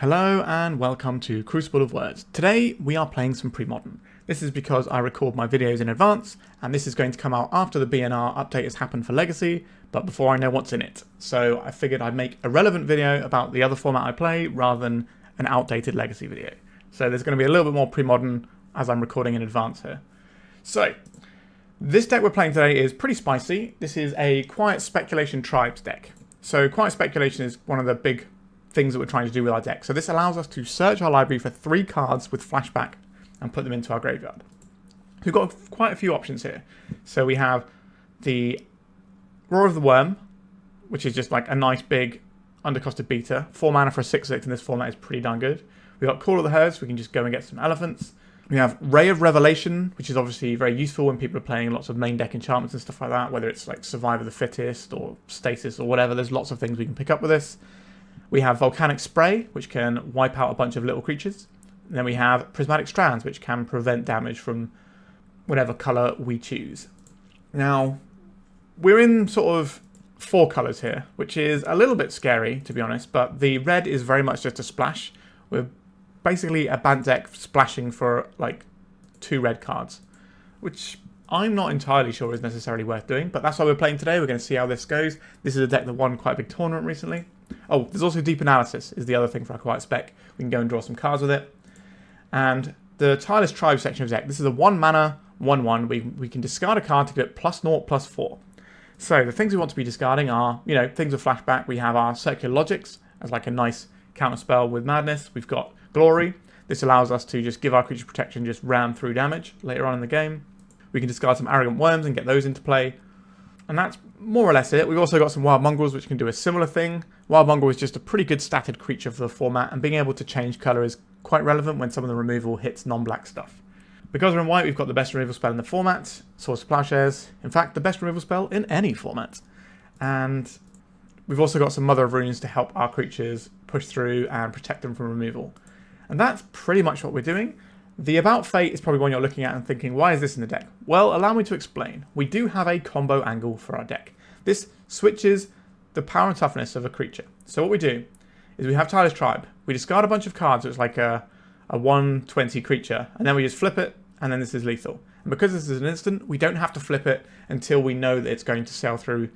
Hello and welcome to Crucible of Words. Today we are playing some Premodern. This is because I record my videos in advance and this is going to come out after the BNR update has happened for Legacy, but before I know what's in it. So I figured I'd make a relevant video about the other format I play rather than an outdated Legacy video. So there's going to be a little bit more Premodern as I'm recording in advance here. So this deck we're playing today is pretty spicy. This is a Quiet Speculation Tribes deck. So Quiet Speculation is one of the big things that we're trying to do with our deck. So this allows us to search our library for 3 cards with flashback and put them into our graveyard. We've got quite a few options here. So we have the Roar of the Wurm, which is just like a nice big undercosted beater. 4 mana for a 6/6 in this format is pretty darn good. We've got Call of the Herds, we can just go and get some elephants. We have Ray of Revelation, which is obviously very useful when people are playing lots of main deck enchantments and stuff like that, whether it's like Survive of the Fittest or Stasis or whatever. There's lots of things we can pick up with this. We have Volcanic Spray, which can wipe out a bunch of little creatures. And then we have Prismatic Strands, which can prevent damage from whatever colour we choose. Now, we're in sort of 4 colours here, which is a little bit scary, to be honest, but the red is very much just a splash. We're basically a band deck splashing for like 2 red cards, which I'm not entirely sure is necessarily worth doing, but that's why we're playing today. We're going to see how this goes. This is a deck that won quite a big tournament recently. Oh, there's also Deep Analysis is the other thing for our Quiet Spec. We can go and draw some cards with it. And the Tireless Tribe section of the deck. This is a 1 mana, 1/1. We can discard a card to get +0/+4. So the things we want to be discarding are, you know, things with flashback. We have our Circular Logics as like a nice counter spell with Madness. We've got Glory. This allows us to just give our creature protection, just ram through damage later on in the game. We can discard some Arrogant Wurms and get those into play. And that's more or less it. We've also got some Wild Mongrels, which can do a similar thing. Wild Mongrel is just a pretty good statted creature for the format, and being able to change colour is quite relevant when some of the removal hits non-black stuff. Because we're in white, we've got the best removal spell in the format, Source of Plowshares. In fact, the best removal spell in any format. And we've also got some Mother of Runes to help our creatures push through and protect them from removal. And that's pretty much what we're doing. The About Fate is probably one you're looking at and thinking, why is this in the deck? Well, allow me to explain. We do have a combo angle for our deck. This switches the power and toughness of a creature. So what we do is we have Tireless Tribe. We discard a bunch of cards, so it's like a 1/20 creature, and then we just flip it, and then this is lethal. And because this is an instant, we don't have to flip it until we know that it's going to sail through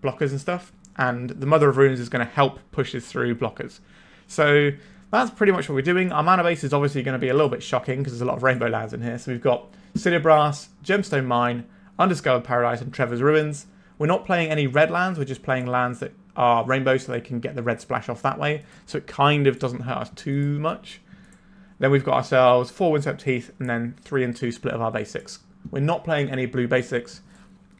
blockers and stuff, and the Mother of Runes is going to help push this through blockers. So that's pretty much what we're doing. Our mana base is obviously going to be a little bit shocking because there's a lot of rainbow lands in here. So we've got SIDEBOARD, Gemstone Mine, Undiscovered Paradise, and Treva's Ruins. We're not playing any red lands, we're just playing lands that are rainbow so they can get the red splash off that way. So it kind of doesn't hurt us too much. Then we've got ourselves 4 Windswept Heath and then 3 and 2 split of our basics. We're not playing any blue basics.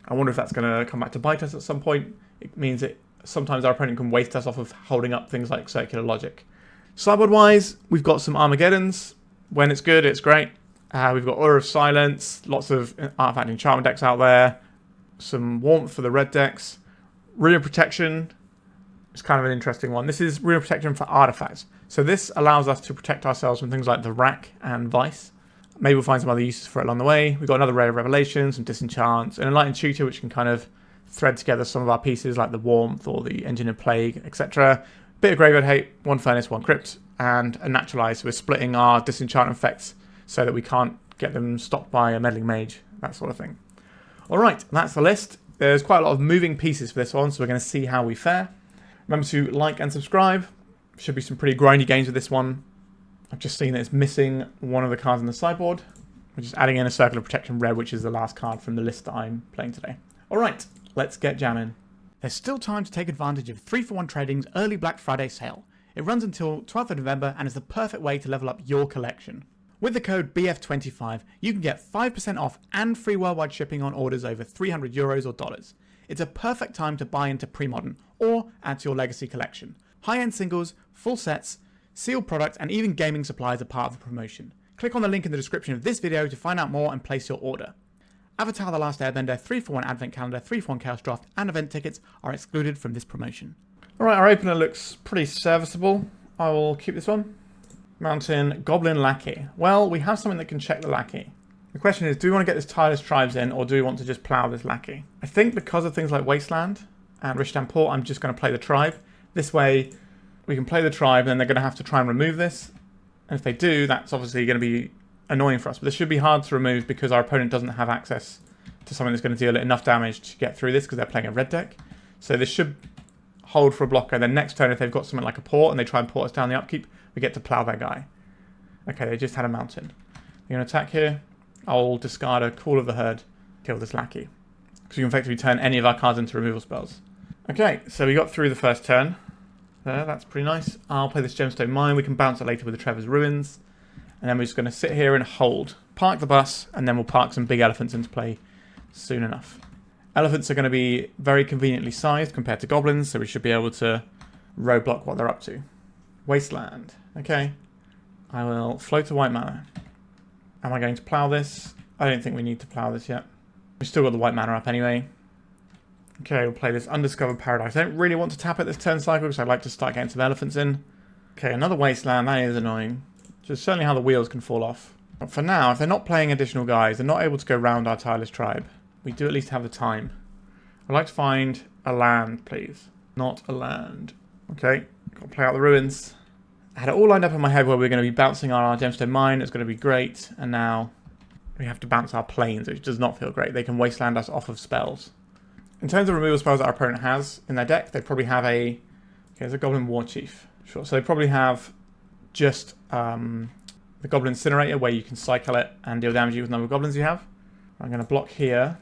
I wonder if that's going to come back to bite us at some point. It means that sometimes our opponent can waste us off of holding up things like Circular Logic. Sideboard wise, we've got some Armageddons. When it's good, it's great. We've got Aura of Silence, lots of Artifact Enchantment decks out there. Some Warmth for the red decks. Rune of Protection is kind of an interesting one. This is Rune of Protection for artifacts. So this allows us to protect ourselves from things like the Rack and Vice. Maybe we'll find some other uses for it along the way. We've got another Ray of Revelation, some Disenchants, an Enlightened Tutor, which can kind of thread together some of our pieces like the Warmth or the Engine of Plague, etc. Bit of Graveyard Hate, 1 Furnace, 1 Crypt, and a Naturalize. So we're splitting our Disenchant effects so that we can't get them stopped by a Meddling Mage, that sort of thing. Alright, that's the list. There's quite a lot of moving pieces for this one, so we're going to see how we fare. Remember to like and subscribe. Should be some pretty grindy games with this one. I've just seen that it's missing one of the cards in the sideboard. We're just adding in a Circle of Protection red, which is the last card from the list that I'm playing today. Alright, let's get jamming. There's still time to take advantage of 3-for-1 Trading's early Black Friday sale. It runs until 12th of November and is the perfect way to level up your collection. With the code BF25, you can get 5% off and free worldwide shipping on orders over €300 or dollars. It's a perfect time to buy into Premodern or add to your legacy collection. High-end singles, full sets, sealed products, and even gaming supplies are part of the promotion. Click on the link in the description of this video to find out more and place your order. Avatar: The Last Airbender, 3-for-1 Advent Calendar, 3-for-1 Chaos Draft, and event tickets are excluded from this promotion. Alright, our opener looks pretty serviceable. I will keep this one. Mountain Goblin Lackey. Well, we have something that can check the Lackey. The question is, do we want to get this Tireless Tribes in, or do we want to just plough this Lackey? I think because of things like Wasteland and Rishtan Port, I'm just going to play the Tribe. This way, we can play the tribe, and then they're going to have to try and remove this. And if they do, that's obviously going to be annoying for us. But this should be hard to remove because our opponent doesn't have access to something that's going to deal enough damage to get through this because they're playing a red deck. So this should hold for a blocker. Then next turn, if they've got something like a port and they try and port us down the upkeep, we get to plow their guy. Okay, they just had a mountain. They're going to attack here. I'll discard a Call of the Herd, kill this lackey. Because we can effectively turn any of our cards into removal spells. Okay, so we got through the first turn. There, that's pretty nice. I'll play this Gemstone Mine. We can bounce it later with the Treva's Ruins. And then we're just going to sit here and hold. Park the bus, and then we'll park some big elephants into play soon enough. Elephants are going to be very conveniently sized compared to goblins, so we should be able to roadblock what they're up to. Wasteland. Okay. I will float a white mana. Am I going to plow this? I don't think we need to plow this yet. We've still got the white mana up anyway. Okay, we'll play this Undiscovered Paradise. I don't really want to tap it this turn cycle because I'd like to start getting some elephants in. Okay, another Wasteland. That is annoying. Just certainly how the wheels can fall off. But for now, if they're not playing additional guys, they're not able to go round our Tireless Tribe. We do at least have the time. I'd like to find a land, please. Not a land. Okay, got to play out the ruins. I had it all lined up in my head where we're going to be bouncing our Gemstone Mine. It's going to be great. And now we have to bounce our planes, which does not feel great. They can wasteland us off of spells. In terms of removal spells that our opponent has in their deck, they probably have a... Okay, there's a Goblin War Chief. Sure, so they probably have just the Goblin Incinerator where you can cycle it and deal damage with the number of goblins you have. I'm going to block here.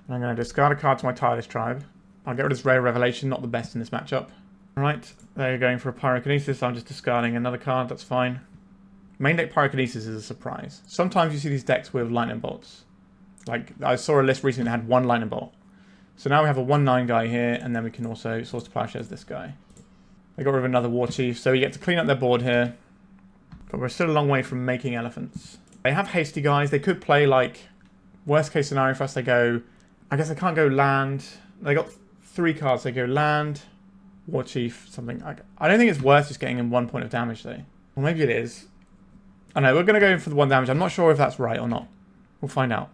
And I'm going to discard a card to my Tireless Tribe. I'll get rid of this Rare Revelation, not the best in this matchup. Alright, they're going for a Pyrokinesis. I'm just discarding another card, that's fine. Main deck Pyrokinesis is a surprise. Sometimes you see these decks with Lightning Bolts. Like, I saw a list recently that had one Lightning Bolt. So now we have a 1/9 guy here, and then we can also source to Plowshares this guy. They got rid of another War Chief, so we get to clean up their board here. But we're still a long way from making elephants. They have hasty guys. They could play, like, worst case scenario for us, they go... I guess they can't go land. They got 3 cards. They go land, War Chief, something. I don't think it's worth just getting in 1 point of damage, though. Well, maybe it is. I know, we're going to go in for the 1 damage. I'm not sure if that's right or not. We'll find out.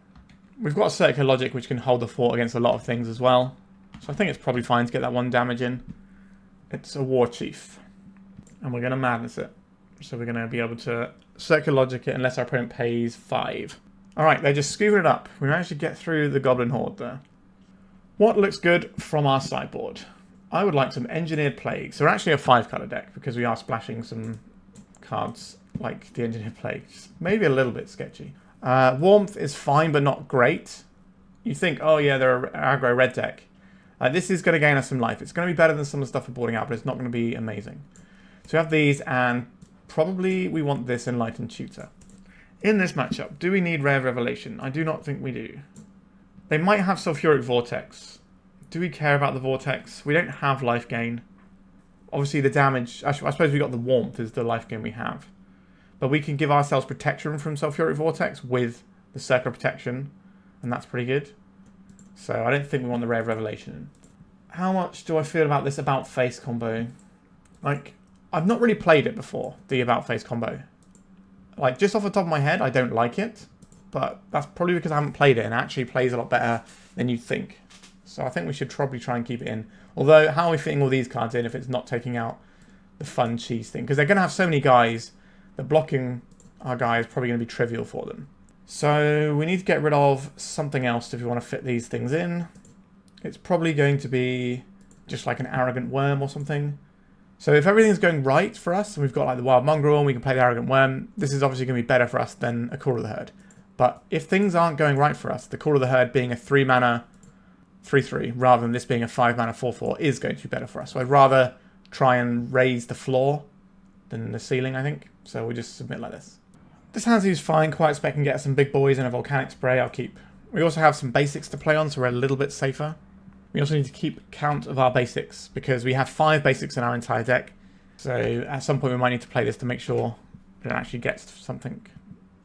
We've got a Circular Logic which can hold the fort against a lot of things as well. So I think it's probably fine to get that 1 damage in. It's a War Chief. And we're going to Madness it. So we're going to be able to Circular Logic it unless our opponent pays 5. Alright, they're just scooping it up. We managed to get through the Goblin Horde there. What looks good from our sideboard? I would like some Engineered Plague. So we're actually a 5-colour deck because we are splashing some cards like the Engineered Plague. Maybe a little bit sketchy. Warmth is fine, but not great. You think, oh yeah, they're an aggro red deck. This is going to gain us some life. It's going to be better than some of the stuff we're boarding out, but it's not going to be amazing. So we have these, and probably we want this Enlightened Tutor. In this matchup, do we need Rare Revelation? I do not think we do. They might have Sulfuric Vortex. Do we care about the Vortex? We don't have life gain. Obviously the damage... Actually, I suppose we got the Warmth is the life gain we have. But we can give ourselves protection from Sulfuric Vortex with the Circular Protection. And that's pretty good. So I don't think we want the Rare Revelation. How much do I feel about this About Face combo? Like, I've not really played it before, the About Face combo. Like, just off the top of my head, I don't like it. But that's probably because I haven't played it, and it actually plays a lot better than you'd think. So I think we should probably try and keep it in. Although, how are we fitting all these cards in if it's not taking out the fun cheese thing? Because they're going to have so many guys that blocking our guy is probably going to be trivial for them. So we need to get rid of something else if we want to fit these things in. It's probably going to be just like an Arrogant Wurm or something. So if everything's going right for us, and we've got like the Wild Mongrel and we can play the Arrogant Wurm, this is obviously going to be better for us than a Call of the Herd. But if things aren't going right for us, the Call of the Herd being a 3-mana 3/3 rather than this being a 5-mana 4/4 is going to be better for us. So I'd rather try and raise the floor than the ceiling, I think. So we'll just submit like this. This hand seems fine. Quite expect can get some big boys and a Volcanic Spray. I'll keep. We also have some basics to play on, so we're a little bit safer. We also need to keep count of our basics because we have 5 basics in our entire deck. So at some point we might need to play this to make sure it actually gets something.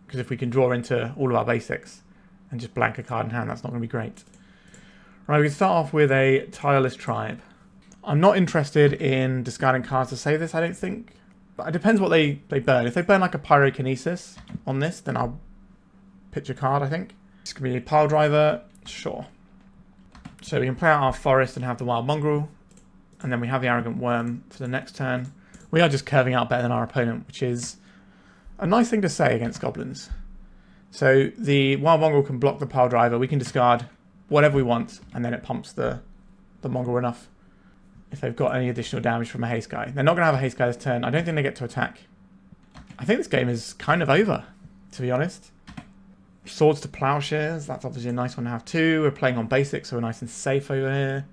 Because if we can draw into all of our basics and just blank a card in hand, that's not going to be great. Right, we can start off with a Tireless Tribe. I'm not interested in discarding cards to save this, I don't think. But it depends what they burn. If they burn like a Pyrokinesis on this, then I'll pitch a card, I think. This could be a Pile Driver, sure. So we can play out our Forest and have the Wild Mongrel. And then we have the Arrogant Wurm for the next turn. We are just curving out better than our opponent, which is a nice thing to say against goblins. So the Wild Mongrel can block the pile driver. We can discard whatever we want, and then it pumps the Mongrel enough if they've got any additional damage from a haste guy. They're not going to have a haste guy this turn. I don't think they get to attack. I think this game is kind of over, to be honest. Swords to Plowshares. That's obviously a nice one to have too. We're playing on basics, so we're nice and safe over here.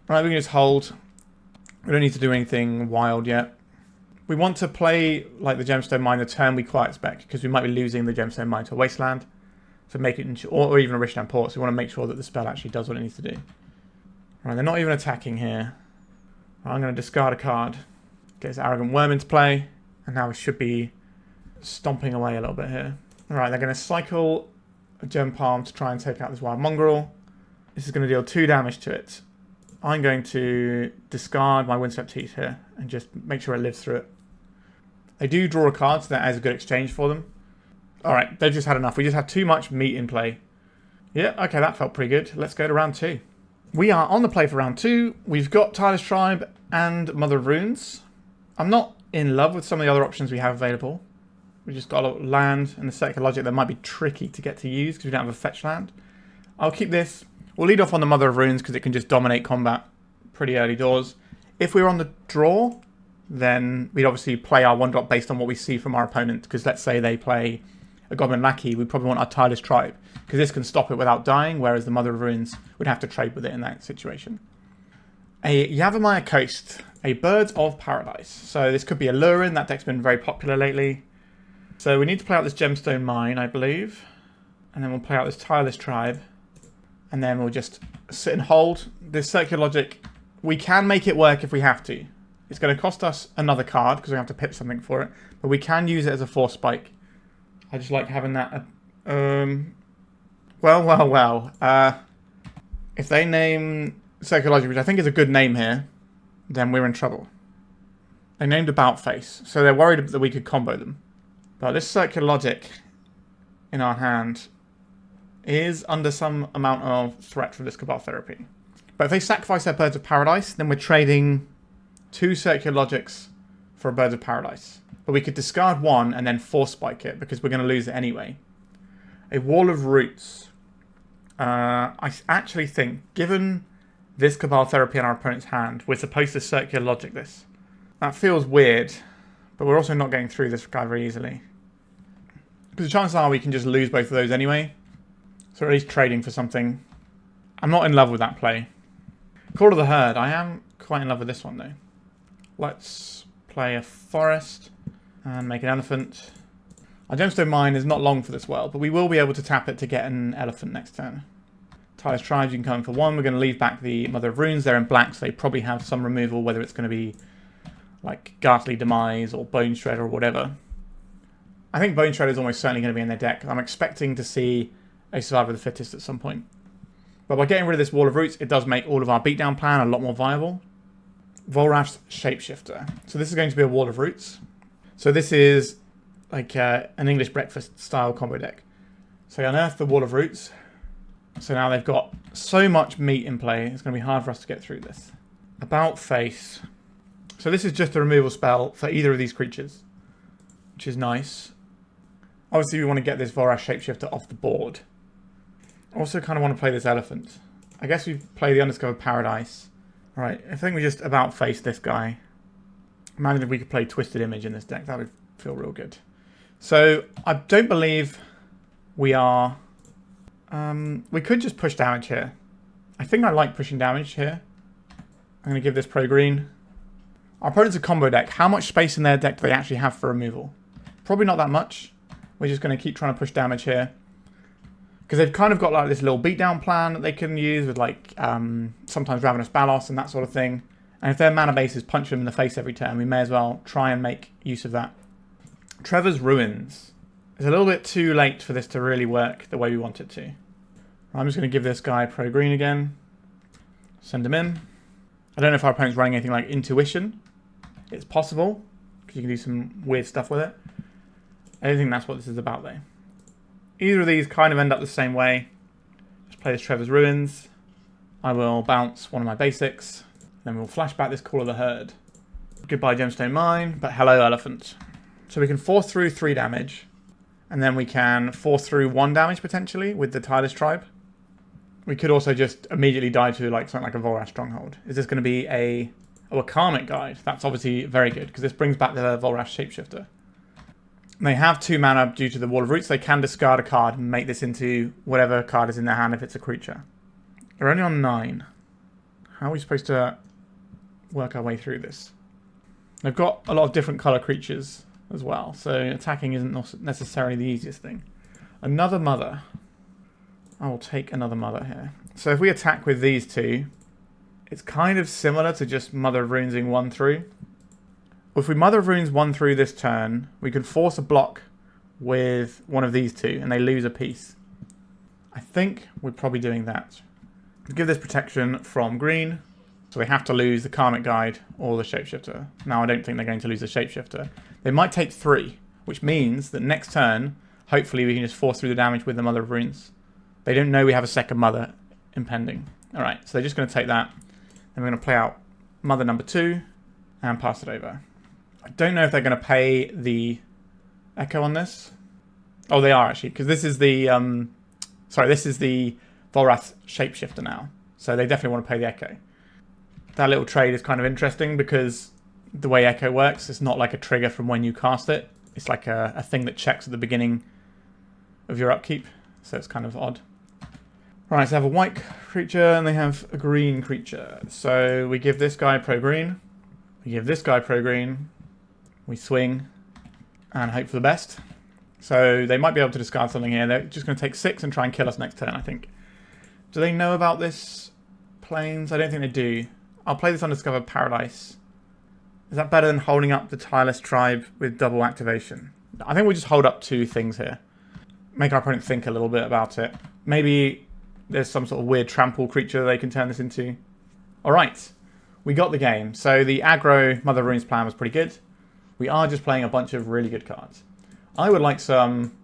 Right, we can just hold. We don't need to do anything wild yet. We want to play like the Gemstone Mine the turn we quiet spec, because we might be losing the Gemstone Mine to a Wasteland. So make it, or even a Richland Port. So we want to make sure that the spell actually does what it needs to do. Right, they're not even attacking here. Right, I'm going to discard a card. Get this Arrogant Wurm into play. And now we should be stomping away a little bit here. Alright, they're going to cycle a Gem Palm to try and take out this Wild Mongrel. This is going to deal 2 damage to it. I'm going to discard my Windswept Heath here and just make sure it lives through it. They do draw a card, so that is a good exchange for them. Alright, they've just had enough. We just had too much meat in play. Yeah, okay, that felt pretty good. Let's go to round 2. We are on the play for round 2. We've got Tireless Tribe and Mother of Runes. I'm not in love with some of the other options we have available. We just got a lot of land and the Circular Logic that might be tricky to get to use because we don't have a fetch land. I'll keep this. We'll lead off on the Mother of Runes because it can just dominate combat pretty early doors. If we're on the draw, then we'd obviously play our 1-drop based on what we see from our opponent, because let's say they play a Goblin Lackey, we probably want our Tireless Tribe, because this can stop it without dying, whereas the Mother of Runes would have to trade with it in that situation. A Yavimaya Coast, a Birds of Paradise. So this could be a Lurin. That deck's been very popular lately. So we need to play out this Gemstone Mine, I believe. And then we'll play out this Tireless Tribe. And then we'll just sit and hold. This Circular Logic, we can make it work if we have to. It's going to cost us another card because we have to pitch something for it. But we can use it as a force spike. I just like having that. Well. If they name Circular Logic, which I think is a good name here, then we're in trouble. They named About Face, so they're worried that we could combo them. But this Circular Logic in our hand is under some amount of threat from this Cabal Therapy. But if they sacrifice their Birds of Paradise, then we're trading 2 Circular Logics for a Birds of Paradise. But we could discard one and then force spike it because we're going to lose it anyway. A Wall of Roots. I actually think, given this Cabal Therapy in our opponent's hand, we're supposed to Circular Logic this. That feels weird, but we're also not getting through this guy very easily. Because the chances are we can just lose both of those anyway. So at least trading for something. I'm not in love with that play. Call of the Herd. I am quite in love with this one though. Let's play a Forest and make an Elephant. Our Gemstone Mine is not long for this world, but we will be able to tap it to get an Elephant next turn. Tireless Tribes, you can come for 1. We're going to leave back the Mother of Runes. They're in black, so they probably have some removal, whether it's going to be like Ghastly Demise or Bone Shredder or whatever. I think Bone Shredder is almost certainly going to be in their deck. I'm expecting to see a Survivor of the Fittest at some point. But by getting rid of this Wall of Roots, it does make all of our beatdown plan a lot more viable. Volrath's Shapeshifter. So this is going to be a Wall of Roots. So this is like an English breakfast style combo deck. So they unearth the Wall of Roots. So now they've got so much meat in play, it's going to be hard for us to get through this. About Face. So this is just a removal spell for either of these creatures, which is nice. Obviously we want to get this Volrath Shapeshifter off the board. Also kind of want to play this Elephant. I guess we play the Undiscovered Paradise. Right, I think we just About Face this guy. Imagine if we could play Twisted Image in this deck, that would feel real good. So I don't believe we are... we could just push damage here. I think I like pushing damage here. I'm going to give this pro green. Our opponent's a combo deck. How much space in their deck do they actually have for removal? Probably not that much. We're just going to keep trying to push damage here. Because they've kind of got like this little beatdown plan that they can use with like sometimes Ravenous Balos and that sort of thing. And if their mana base is punch them in the face every turn, we may as well try and make use of that. Treva's Ruins. It's a little bit too late for this to really work the way we want it to. I'm just going to give this guy pro green again. Send him in. I don't know if our opponent's running anything like Intuition. It's possible, because you can do some weird stuff with it. I don't think that's what this is about though. Either of these kind of end up the same way. Just play this Treva's Ruins. I will bounce one of my basics. Then we'll flash back this Call of the Herd. Goodbye Gemstone Mine, but hello Elephant. So we can force through 3 damage, and then we can force through 1 damage potentially with the Tireless Tribe. We could also just immediately die to like something like a Volrath Stronghold. Is this going to be a Karmic Guide? That's obviously very good, because this brings back the Volrath Shapeshifter. And they have 2 mana due to the Wall of Roots. They can discard a card and make this into whatever card is in their hand if it's a creature. They're only on 9. How are we supposed to work our way through this? They've got a lot of different colour creatures as well, so attacking isn't necessarily the easiest thing. Another Mother. I will take another Mother here. So if we attack with these 2, it's kind of similar to just Mother of Runesing 1 through. If we Mother of Runes 1 through this turn, we can force a block with one of these 2, and they lose a piece. I think we're probably doing that. Give this protection from green, so they have to lose the Karmic Guide or the Shapeshifter. Now, I don't think they're going to lose the Shapeshifter. They might take 3, which means that next turn, hopefully we can just force through the damage with the Mother of Runes. They don't know we have a second Mother impending. Alright, so they're just going to take that. And we're going to play out Mother number 2 and pass it over. I don't know if they're going to pay the Echo on this. Oh, they are actually, because this is the this is the Volrath Shapeshifter now. So they definitely want to pay the Echo. That little trade is kind of interesting because the way Echo works, it's not like a trigger from when you cast it. It's like a thing that checks at the beginning of your upkeep. So it's kind of odd. Right, so they have a white creature and they have a green creature. So we give this guy pro-green. We give this guy pro-green. We swing and hope for the best. So they might be able to discard something here. They're just going to take 6 and try and kill us next turn, I think. Do they know about this Plains? I don't think they do. I'll play this Undiscovered Paradise. Is that better than holding up the Tireless Tribe with double activation? I think we'll just hold up 2 things here. Make our opponent think a little bit about it. Maybe there's some sort of weird trample creature they can turn this into. Alright, we got the game. So the aggro Mother of Runes plan was pretty good. We are just playing a bunch of really good cards. I would like some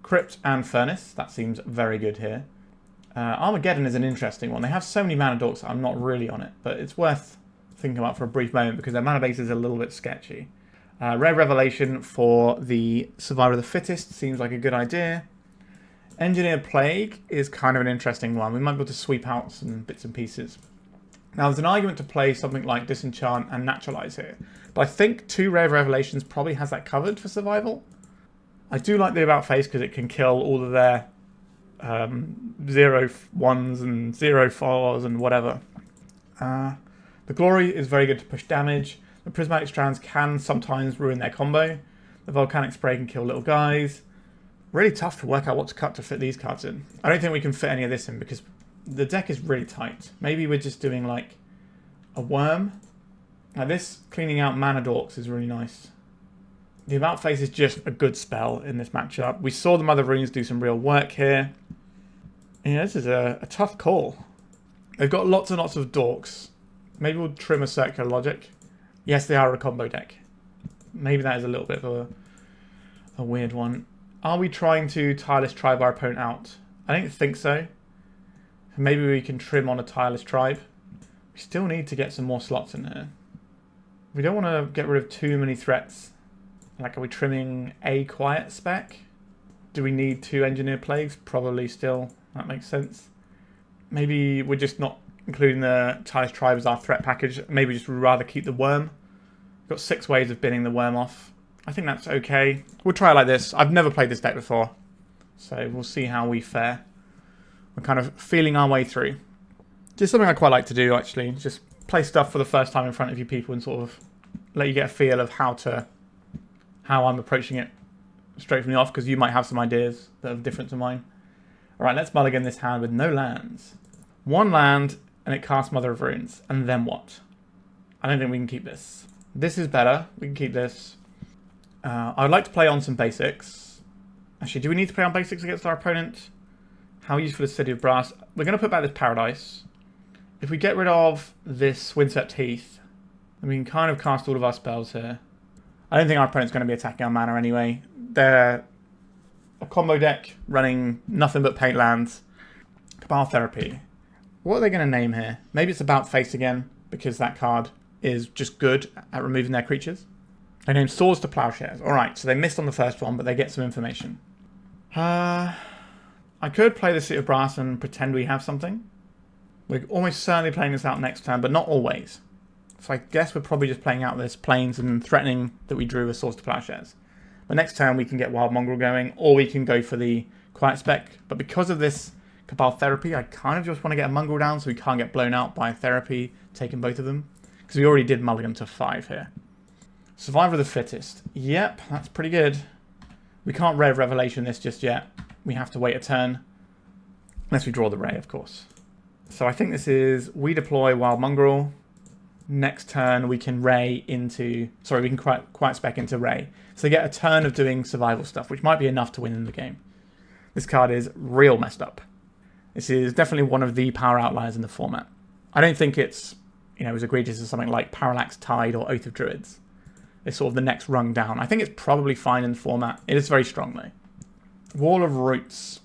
Crypt and Furnace. That seems very good here. Armageddon is an interesting one. They have so many mana dorks, I'm not really on it. But it's worth thinking about for a brief moment because their mana base is a little bit sketchy. Rare Revelation for the Survivor of the Fittest seems like a good idea. Engineered Plague is kind of an interesting one. We might be able to sweep out some bits and pieces. Now, there's an argument to play something like Disenchant and Naturalize here. But I think 2 Rare Revelations probably has that covered for survival. I do like the About Face because it can kill all of their 0/1s and 0/4s and whatever. The Glory is very good to push damage. The Prismatic Strands can sometimes ruin their combo. The Volcanic Spray can kill little guys. Really tough to work out what to cut to fit these cards in. I don't think we can fit any of this in because the deck is really tight. Maybe we're just doing like a Worm. Now this cleaning out mana dorks is really nice. The About Face is just a good spell in this matchup. We saw the Mother of Runes do some real work here. Yeah, this is a tough call. They've got lots and lots of dorks. Maybe we'll trim a Circular Logic. Yes, they are a combo deck. Maybe that is a little bit of a weird one. Are we trying to Tireless Tribe our opponent out? I don't think so. Maybe we can trim on a Tireless Tribe. We still need to get some more slots in here. We don't want to get rid of too many threats. Like, are we trimming a Quiet spec? Do we need 2 Engineered Plagues? Probably still. That makes sense. Maybe we're just not including the Tireless Tribe as our threat package. Maybe just rather keep the Worm. We've got 6 ways of binning the Worm off. I think that's okay. We'll try it like this. I've never played this deck before. So we'll see how we fare. We're kind of feeling our way through. Just something I quite like to do, actually. Just play stuff for the first time in front of you people and sort of let you get a feel of how I'm approaching it straight from the off, because you might have some ideas that are different to mine. Alright, let's mulligan this hand with no lands. 1 land, and it casts Mother of Runes. And then what? I don't think we can keep this. This is better. We can keep this. I would like to play on some basics. Actually, do we need to play on basics against our opponent? How useful is City of Brass? We're going to put back this Paradise. If we get rid of this Windswept Heath, then we can kind of cast all of our spells here. I don't think our opponent's going to be attacking our mana anyway. They're a combo deck running nothing but paint lands. Cabal Therapy. What are they going to name here? Maybe it's About Face again, because that card is just good at removing their creatures. They named Swords to Plowshares. Alright, so they missed on the first one, but they get some information. I could play the City of Brass and pretend we have something. We're almost certainly playing this out next turn, but not always. So I guess we're probably just playing out this Plains and threatening that we drew a Swords to Plowshares. But next turn we can get Wild Mongrel going, or we can go for the Quiet Spec. But because of this Cabal Therapy, I kind of just want to get a Mongrel down so we can't get blown out by Therapy taking both of them. Because we already did mulligan to 5 here. Survivor of the Fittest. Yep, that's pretty good. We can't Ray of Revelation this just yet. We have to wait a turn. Unless we draw the Ray, of course. So I think this is, we deploy Wild Mongrel. Next turn we can Ray into, sorry, we can Quiet Spec into Ray. So they get a turn of doing survival stuff, which might be enough to win in the game. This card is real messed up. This is definitely one of the power outliers in the format. I don't think it's, as egregious as something like Parallax Tide or Oath of Druids. It's sort of the next rung down. I think it's probably fine in the format. It is very strong though. Wall of Roots.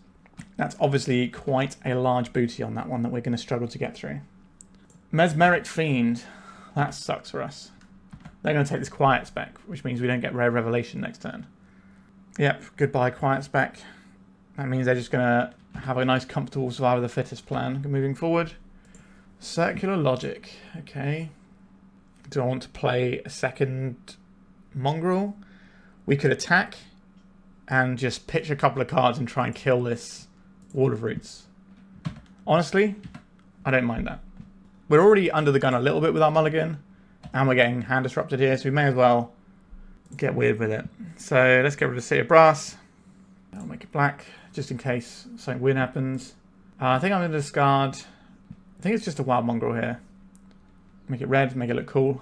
That's obviously quite a large booty on that one that we're going to struggle to get through. Mesmeric Fiend. That sucks for us. They're going to take this Quiet Spec, which means we don't get Rare Revelation next turn. Yep, goodbye Quiet Spec. That means they're just going to have a nice comfortable Survivor of the Fittest plan moving forward. Circular Logic. Okay. Do I want to play a second Mongrel? We could attack and just pitch a couple of cards and try and kill this Wall of Roots. Honestly, I don't mind that. We're already under the gun a little bit with our mulligan, and we're getting hand disrupted here, so we may as well get weird with it. So let's get rid of the City of Brass. I'll make it black, just in case something weird happens. I think I'm going to discard, I think it's just a Wild Mongrel here. Make it red, make it look cool.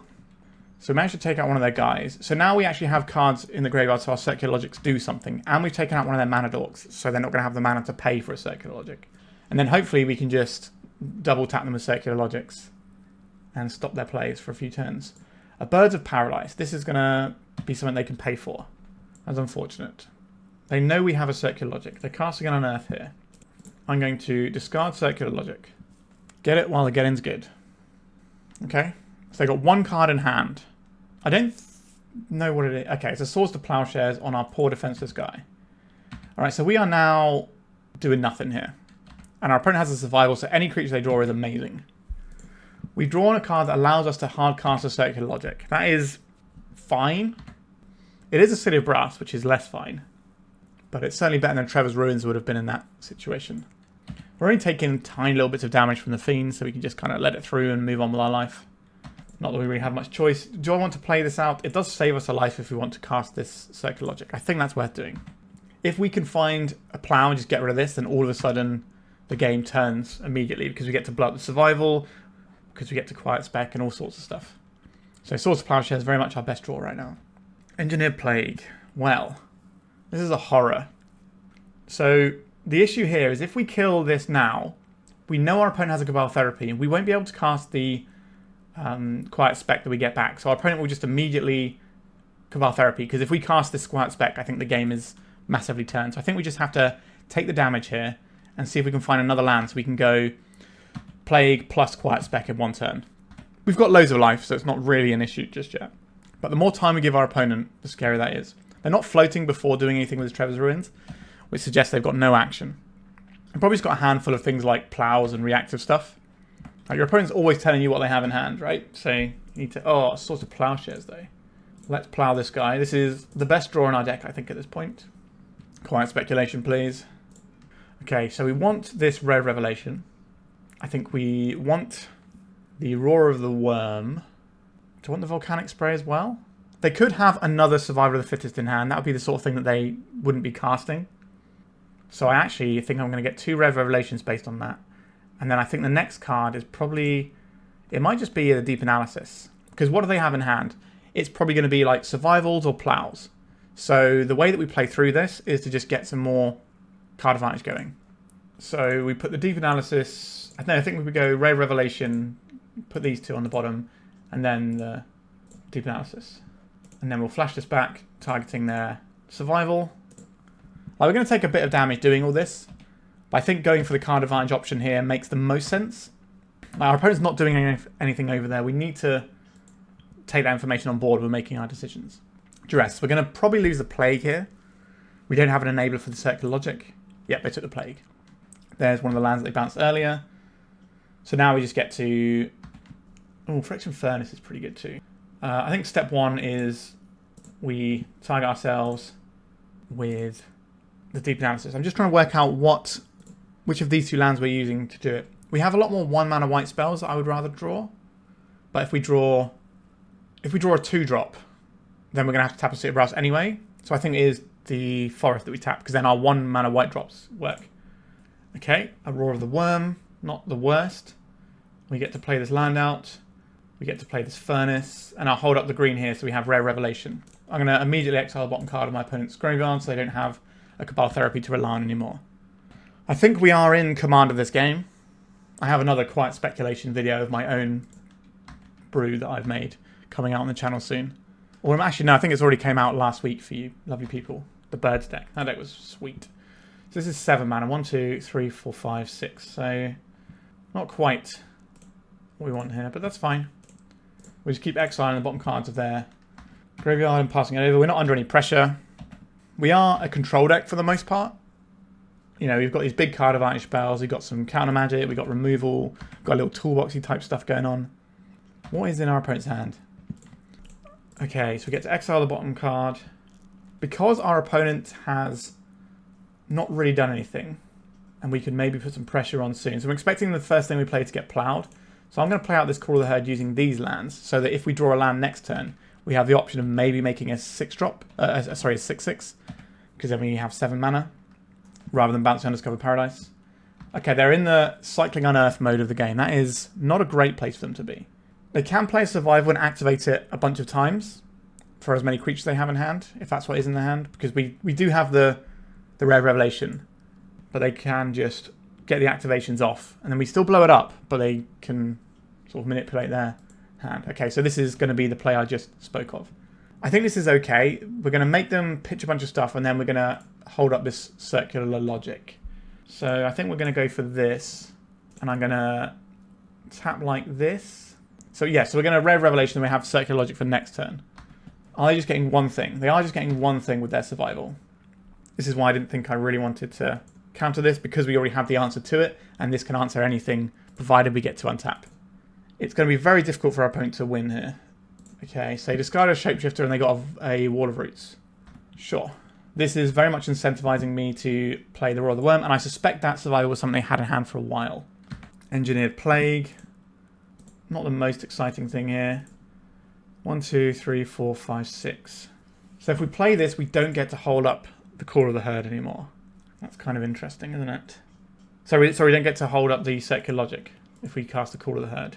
So we managed to take out one of their guys. So now we actually have cards in the graveyard so our Circular Logics do something. And we've taken out one of their mana dorks, so they're not going to have the mana to pay for a Circular Logic. And then hopefully we can just double tap them with Circular Logics and stop their plays for a few turns. A Birds of Paradise. This is going to be something they can pay for. That's unfortunate. They know we have a Circular Logic. They're casting an Unearth here. I'm going to discard Circular Logic. Get it while the getting's good. Okay. So they got one card in hand. I don't know what it is. Okay, it's a Swords to Plowshares on our poor defenseless guy. Alright, so we are now doing nothing here. And our opponent has a survival, so any creature they draw is amazing. We've drawn a card that allows us to hard cast a Circular Logic. That is fine. It is a City of Brass, which is less fine. But it's certainly better than Treva's Ruins would have been in that situation. We're only taking tiny little bits of damage from the Fiend, so we can just kind of let it through and move on with our life. Not that we really have much choice. Do I want to play this out? It does save us a life if we want to cast this Circular Logic. I think that's worth doing. If we can find a plow and just get rid of this, then all of a sudden the game turns immediately because we get to blow up the survival, because we get to Quiet Spec and all sorts of stuff. So Swords to Plowshares is very much our best draw right now. Engineered Plague. Well, this is a horror. So the issue here is if we kill this now, we know our opponent has a Cabal Therapy and we won't be able to cast the Quiet Spec that we get back. So our opponent will just immediately Cabal Therapy, because if we cast this Quiet Spec, I think the game is massively turned. So I think we just have to take the damage here and see if we can find another land so we can go Plague plus Quiet Spec in one turn. We've got loads of life, so it's not really an issue just yet. But the more time we give our opponent, the scarier that is. They're not floating before doing anything with Treva's Ruins, which suggests they've got no action. They've probably just got a handful of things like plows and reactive stuff. Like your opponent's always telling you what they have in hand, right? So you need to... Oh, Swords of Plowshares, though. Let's plow this guy. This is the best draw in our deck, I think, at this point. Quiet Speculation, please. Okay, so we want this Red Revelation. I think we want the Roar of the Worm. Do I want the Volcanic Spray as well? They could have another Survivor of the Fittest in hand. That would be the sort of thing that they wouldn't be casting. So I actually think I'm going to get 2 Red Revelations based on that. And then I think the next card is probably... It might just be a Deep Analysis. Because what do they have in hand? It's probably going to be like Survivals or Plows. So the way that we play through this is to just get some more card advantage going. So we put the Deep Analysis... I think we would go Ray Revelation, put these 2 on the bottom, and then the Deep Analysis. And then we'll flash this back, targeting their Survival. Like, we're going to take a bit of damage doing all this. But I think going for the card advantage option here makes the most sense. Like, our opponent's not doing anything over there. We need to take that information on board when making our decisions. Duress. We're going to probably lose the Plague here. We don't have an enabler for the Circular Logic. Yep, they took the Plague. There's one of the lands that they bounced earlier. So now we just get to... Oh, Friction Furnace is pretty good too. I think step one is we target ourselves with the Deep Analysis. I'm just trying to work out which of these two lands we're using to do it. We have a lot more 1-mana white spells that I would rather draw. But if we draw a 2-drop, then we're going to have to tap a City of Brass anyway. So I think it is the Forest that we tap, because then our 1-mana white drops work. Okay, a Roar of the Worm, not the worst. We get to play this land out. We get to play this Furnace. And I'll hold up the green here so we have Rare Revelation. I'm going to immediately exile the bottom card of my opponent's graveyard so they don't have a Cabal Therapy to rely on anymore. I think we are in command of this game. I have another Quiet Speculation video of my own brew that I've made coming out on the channel soon. Or actually, no, I think it's already came out last week for you lovely people. The Birds deck. That deck was sweet. So this is 7 mana. 1, 2, 3, 4, 5, 6. So not quite what we want here, but that's fine. We just keep exiling the bottom cards of their graveyard and passing it over. We're not under any pressure. We are a control deck for the most part. You know, we've got these big card advantage spells. We've got some counter magic. We've got removal. Got a little toolboxy type stuff going on. What is in our opponent's hand? Okay, so we get to exile the bottom card. Because our opponent has not really done anything, and we could maybe put some pressure on soon. So I'm expecting the first thing we play to get plowed. So I'm going to play out this Call of the Herd using these lands, so that if we draw a land next turn, we have the option of maybe making a 6-drop, a 6/6, because then we have 7 mana, rather than bouncing Undiscovered Paradise. Okay, they're in the Cycling Unearth mode of the game. That is not a great place for them to be. They can play Survival and activate it a bunch of times for as many creatures they have in hand, if that's what is in their hand, because we do have the Rare Revelation, but they can just get the activations off, and then we still blow it up, but they can sort of manipulate their hand. Okay, so this is going to be the play I just spoke of. I think this is okay. We're going to make them pitch a bunch of stuff, and then we're going to hold up this Circular Logic. So I think we're going to go for this, and I'm going to tap like this. So yeah, so we're going to Rare Revelation, and we have Circular Logic for next turn. Are they just getting one thing? They are just getting one thing with their survival. This is why I didn't think I really wanted to counter this, because we already have the answer to it, and this can answer anything provided we get to untap. It's going to be very difficult for our opponent to win here. Okay, so they discarded a Shapeshifter and they got a Wall of Roots. Sure. This is very much incentivizing me to play the Roar of the Worm, and I suspect that survival was something they had in hand for a while. Engineered Plague. Not the most exciting thing here. 1, 2, 3, 4, 5, 6. So if we play this, we don't get to hold up the Call of the Herd anymore. That's kind of interesting, isn't it? So we don't get to hold up the Circular Logic if we cast the Call of the Herd.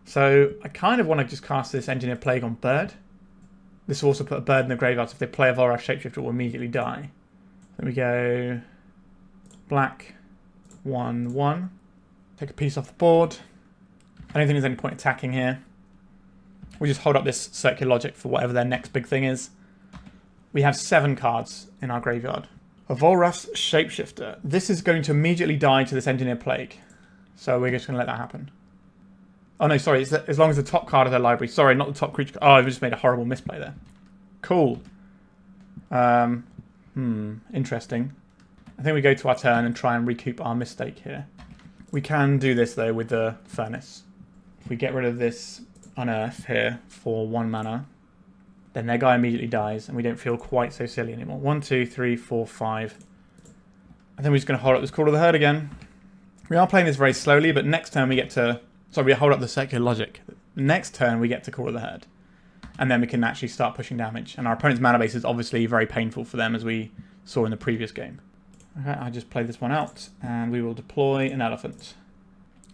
So I kind of want to just cast this Engineer Plague on Bird. This will also put a bird in the graveyard, so if they play a Volrath Shapeshifter, it will immediately die. Then we go black, 1, 1. Take a piece off the board. I don't think there's any point attacking here. We just hold up this Circular Logic for whatever their next big thing is. We have 7 cards in our graveyard. A Volrath's Shapeshifter. This is going to immediately die to this Engineer Plague. So we're just going to let that happen. Oh no, sorry, it's as long as the top card of their library. Sorry, not the top creature. Oh, I just made a horrible misplay there. Cool. Interesting. I think we go to our turn and try and recoup our mistake here. We can do this though with the Furnace. If we get rid of this Unearth here for 1 mana, then their guy immediately dies and we don't feel quite so silly anymore. 1, 2, 3, 4, 5. I think we're just going to hold up this Call of the Herd again. We are playing this very slowly, but next turn we get to... Sorry, we hold up the Circular Logic. Next turn we get to Call of the Herd. And then we can actually start pushing damage. And our opponent's mana base is obviously very painful for them, as we saw in the previous game. Okay, I just play this one out, and we will deploy an Elephant.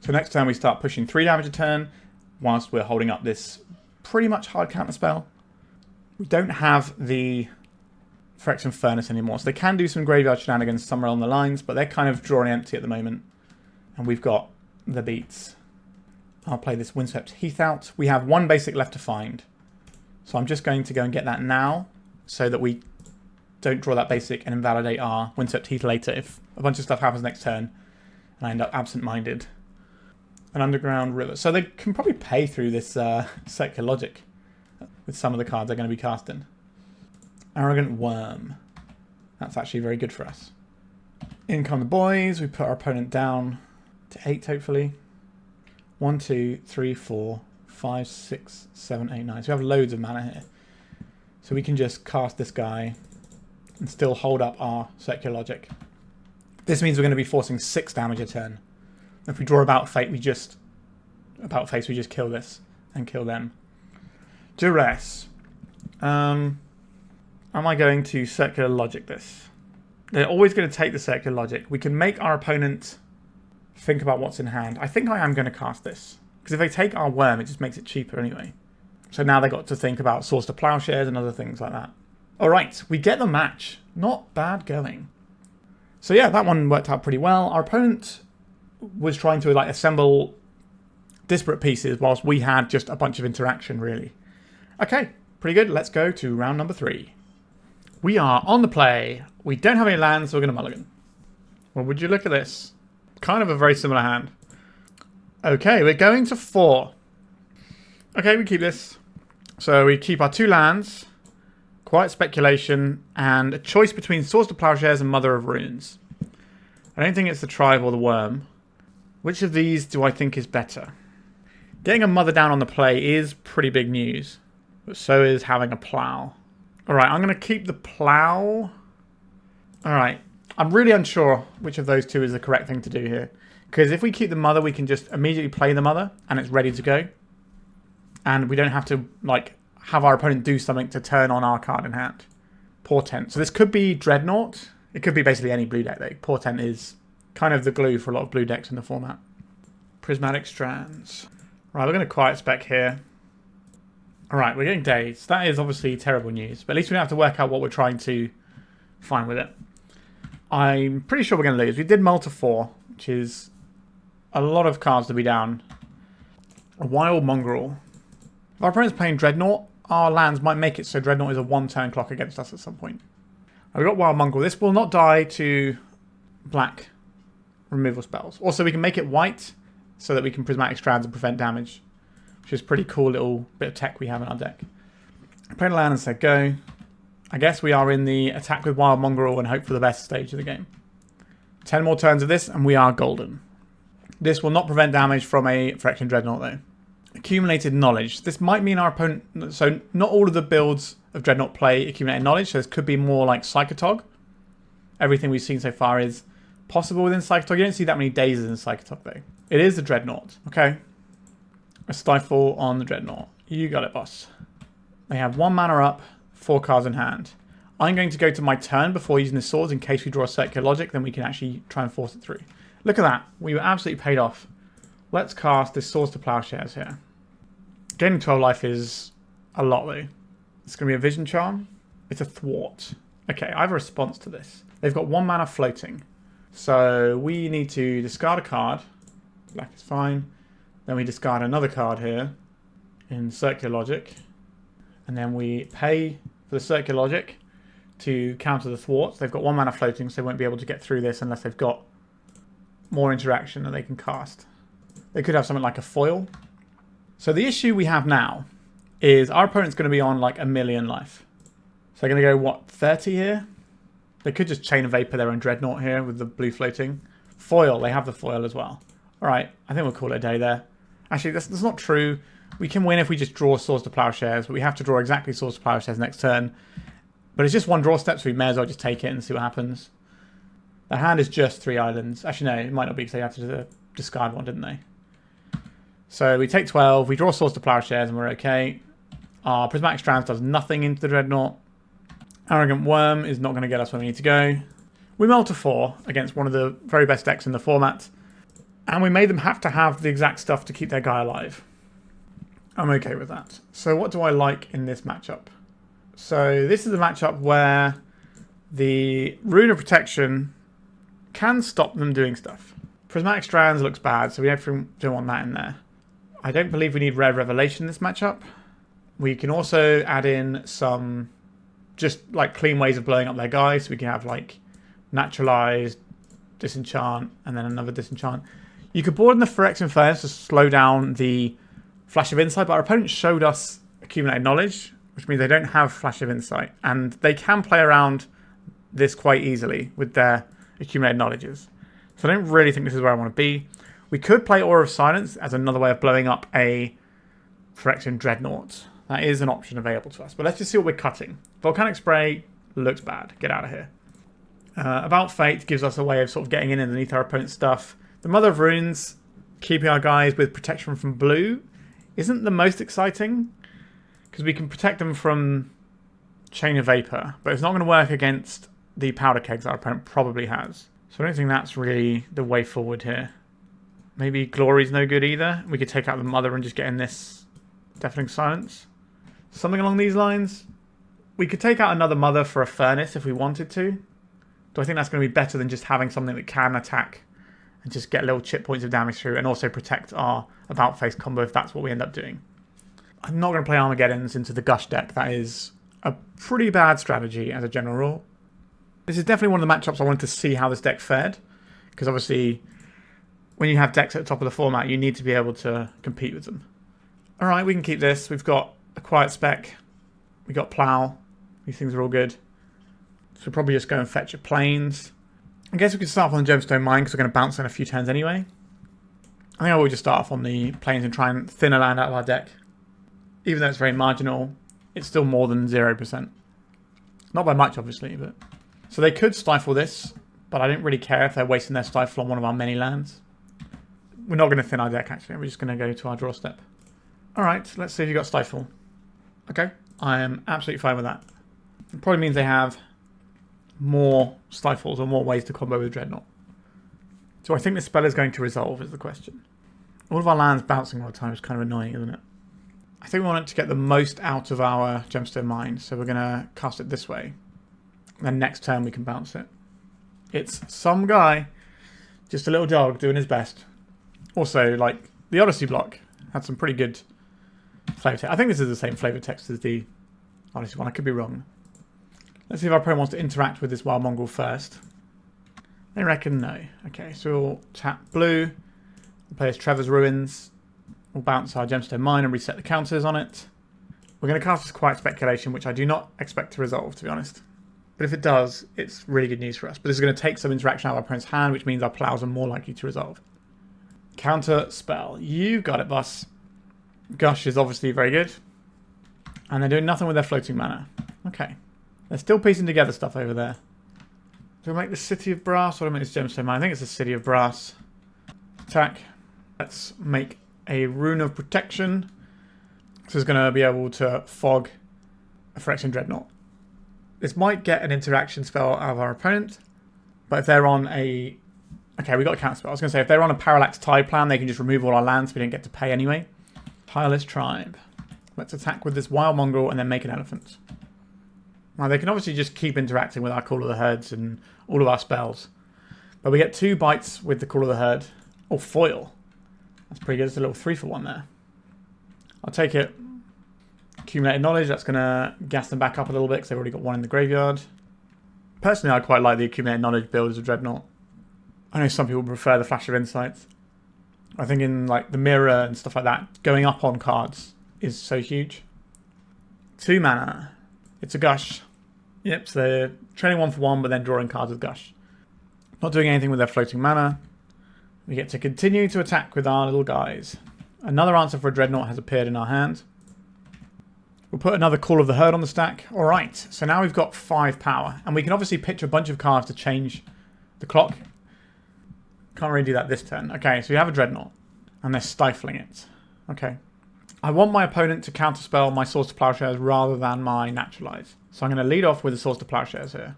So next turn we start pushing 3 damage a turn, whilst we're holding up this pretty much hard counter spell. We don't have the Phyrexian Furnace anymore, so they can do some graveyard shenanigans somewhere along the lines, but they're kind of drawing empty at the moment. And we've got the beats. I'll play this Windswept Heath out. We have 1 basic left to find. So I'm just going to go and get that now, so that we don't draw that basic and invalidate our Windswept Heath later if a bunch of stuff happens next turn and I end up absent-minded. An Underground River. So they can probably pay through this Circular Logic. with some of the cards they're going to be casting. Arrogant Wurm. That's actually very good for us. In come the boys. We put our opponent down to 8, hopefully. 1, 2, 3, 4, 5, 6, 7, 8, 9. So we have loads of mana here. So we can just cast this guy and still hold up our Circular Logic. This means we're going to be forcing 6 damage a turn. If we draw About Face, we just kill this and kill them. Duress. Am I going to Circular Logic this? They're always going to take the Circular Logic. We can make our opponent think about what's in hand. I think I am going to cast this. Because if they take our Worm, it just makes it cheaper anyway. So now they've got to think about Source to Plowshares and other things like that. Alright, we get the match. Not bad going. So yeah, that one worked out pretty well. Our opponent was trying to like assemble disparate pieces whilst we had just a bunch of interaction, really. Okay, pretty good. Let's go to round number 3. We are on the play. We don't have any lands, so we're going to mulligan. Well, would you look at this? Kind of a very similar hand. Okay, we're going to 4. Okay, we keep this. So we keep our 2 lands, Quiet Speculation, and a choice between Source to Plowshares and Mother of Runes. I don't think it's the Tribe or the Worm. Which of these do I think is better? Getting a Mother down on the play is pretty big news, but so is having a Plow. Alright, I'm going to keep the Plow. Alright, I'm really unsure which of those two is the correct thing to do here. Because if we keep the Mother, we can just immediately play the Mother, and it's ready to go. And we don't have to, like, have our opponent do something to turn on our card in hand. Portent. So this could be Dreadnought. It could be basically any blue deck, though. Portent is kind of the glue for a lot of blue decks in the format. Prismatic Strands. Right, we're going to Quiet Spec here. Alright, we're getting dazed. That is obviously terrible news, but at least we don't have to work out what we're trying to find with it. I'm pretty sure we're going to lose. We did mull to 4, which is a lot of cards to be down. A Wild Mongrel. If our opponent's playing Dreadnought, our lands might make it so Dreadnought is a 1-turn clock against us at some point. We've got Wild Mongrel. This will not die to black removal spells. Also, we can make it white so that we can Prismatic Strands and prevent damage, which is a pretty cool little bit of tech we have in our deck. Opponent land and said go. I guess we are in the attack with Wild Mongrel and hope for the best stage of the game. 10 more turns of this and we are golden. This will not prevent damage from a Phyrexian Dreadnought though. Accumulated Knowledge. This might mean our opponent... So not all of the builds of Dreadnought play Accumulated Knowledge, so this could be more like Psychotog. Everything we've seen so far is possible within Psychotog. You don't see that many dazes in Psychotog though. It is the Dreadnought. Okay. A Stifle on the Dreadnought. You got it, boss. They have 1 mana up, 4 cards in hand. I'm going to go to my turn before using the swords in case we draw a Circular Logic, then we can actually try and force it through. Look at that. We were absolutely paid off. Let's cast this Swords to Plowshares here. Gaining 12 life is a lot though. It's going to be a Vision Charm. It's a Thwart. Okay, I have a response to this. They've got 1 mana floating. So we need to discard a card. Black is fine. Then we discard another card here in Circular Logic. And then we pay for the Circular Logic to counter the Thwarts. They've got 1 mana floating, so they won't be able to get through this unless they've got more interaction that they can cast. They could have something like a foil. So the issue we have now is our opponent's going to be on like 1,000,000 life. So they're going to go, what, 30 here? They could just Chain of Vapor their own Dreadnought here with the blue floating. Foil, they have the foil as well. Alright, I think we'll call it a day there. Actually, that's not true. We can win if we just draw Swords to Plowshares, but we have to draw exactly Swords to Plowshares next turn. But it's just 1 draw step, so we may as well just take it and see what happens. The hand is just 3 islands. Actually, no, it might not be because they have to discard 1, didn't they? So we take 12, we draw Swords to Plowshares, and we're okay. Our Prismatic Strands does nothing into the Dreadnought. Arrogant Wurm is not going to get us where we need to go. We mull to 4 against one of the very best decks in the format. And we made them have to have the exact stuff to keep their guy alive. I'm okay with that. So what do I like in this matchup? So this is a matchup where the Rune of Protection can stop them doing stuff. Prismatic Strands looks bad, so we don't want that in there. I don't believe we need Rare Revelation in this matchup. We can also add in some just like clean ways of blowing up their guys. So we can have like Naturalize, Disenchant, and then another Disenchant. You could board in the Phyrexian Furnace to slow down the Flash of Insight, but our opponent showed us Accumulated Knowledge, which means they don't have Flash of Insight. And they can play around this quite easily with their accumulated knowledges. So I don't really think this is where I want to be. We could play Aura of Silence as another way of blowing up a Phyrexian Dreadnought. That is an option available to us. But let's just see what we're cutting. Volcanic Spray looks bad. Get out of here. About Fate gives us a way of sort of getting in underneath our opponent's stuff. The Mother of Runes, keeping our guys with protection from blue, isn't the most exciting. Because we can protect them from Chain of Vapor. But it's not going to work against the powder kegs our opponent probably has. So I don't think that's really the way forward here. Maybe Glory's no good either. We could take out the Mother and just get in this Deafening Silence. Something along these lines. We could take out another Mother for a Furnace if we wanted to. Do I think that's going to be better than just having something that can attack and just get little chip points of damage through and also protect our About Face combo if that's what we end up doing? I'm not going to play Armageddons into the Gush deck. That is a pretty bad strategy as a general rule. This is definitely one of the matchups I wanted to see how this deck fared. Because obviously, when you have decks at the top of the format, you need to be able to compete with them. Alright, we can keep this. We've got a Quiet Spec. We've got Plow. These things are all good. So we'll probably just go and fetch your planes. I guess we could start off on the Gemstone Mine because we're going to bounce in a few turns anyway. I think I will just start off on the planes and try and thin a land out of our deck. Even though it's very marginal, it's still more than 0%. Not by much, obviously, but... So they could stifle this, but I don't really care if they're wasting their stifle on one of our many lands. We're not going to thin our deck, actually. We're just going to go to our draw step. Alright, let's see if you got stifle. Okay, I am absolutely fine with that. It probably means they have more stifles or more ways to combo with Dreadnought. So I think this spell is going to resolve, is the question. All of our lands bouncing all the time is kind of annoying, isn't it? I think we want it to get the most out of our Gemstone Mine, so we're going to cast it this way. Then next turn we can bounce it. It's some guy, just a little dog doing his best. Also, like, the Odyssey block had some pretty good flavor text. I think this is the same flavor text as the Odyssey one. I could be wrong. Let's see if our opponent wants to interact with this Wild Mongrel first. I reckon no. Okay, so we'll tap blue. We'll play as Treva's Ruins. We'll bounce our Gemstone Mine and reset the counters on it. We're going to cast this Quiet Speculation, which I do not expect to resolve, to be honest. But if it does, it's really good news for us. But this is going to take some interaction out of our opponent's hand, which means our plows are more likely to resolve. Counter spell. You got it, boss. Gush is obviously very good. And they're doing nothing with their floating mana. Okay. They're still piecing together stuff over there. Do I make the City of Brass or do I make this Gemstone Mine? I think it's the City of Brass. Attack. Let's make a Rune of Protection. This is going to be able to fog a Phyrexian Dreadnought. This might get an interaction spell out of our opponent. But if they're on a... Okay, we got a counter spell. I was going to say, if they're on a Parallax Tide plan, they can just remove all our lands. We don't get to pay anyway. Tireless Tribe. Let's attack with this Wild Mongrel and then make an elephant. Now, they can obviously just keep interacting with our Call of the Herds and all of our spells. But we get 2 bites with the Call of the Herd. Oh, foil. That's pretty good. It's a little 3-for-1 there. I'll take it. Accumulated Knowledge. That's going to gas them back up a little bit because they've already got 1 in the graveyard. Personally, I quite like the Accumulated Knowledge build as a Dreadnought. I know some people prefer the Flash of Insights. I think in like the Mirror and stuff like that, going up on cards is so huge. 2 mana. It's a Gush. Yep, so they're training 1 for 1, but then drawing cards with Gush. Not doing anything with their floating mana. We get to continue to attack with our little guys. Another answer for a Dreadnought has appeared in our hand. We'll put another Call of the Herd on the stack. Alright, so now we've got 5 power. And we can obviously pitch a bunch of cards to change the clock. Can't really do that this turn. Okay, so we have a Dreadnought. And they're stifling it. Okay. I want my opponent to counterspell my Swords to Plowshares rather than my Naturalize. So I'm going to lead off with the Swords to Plowshares here.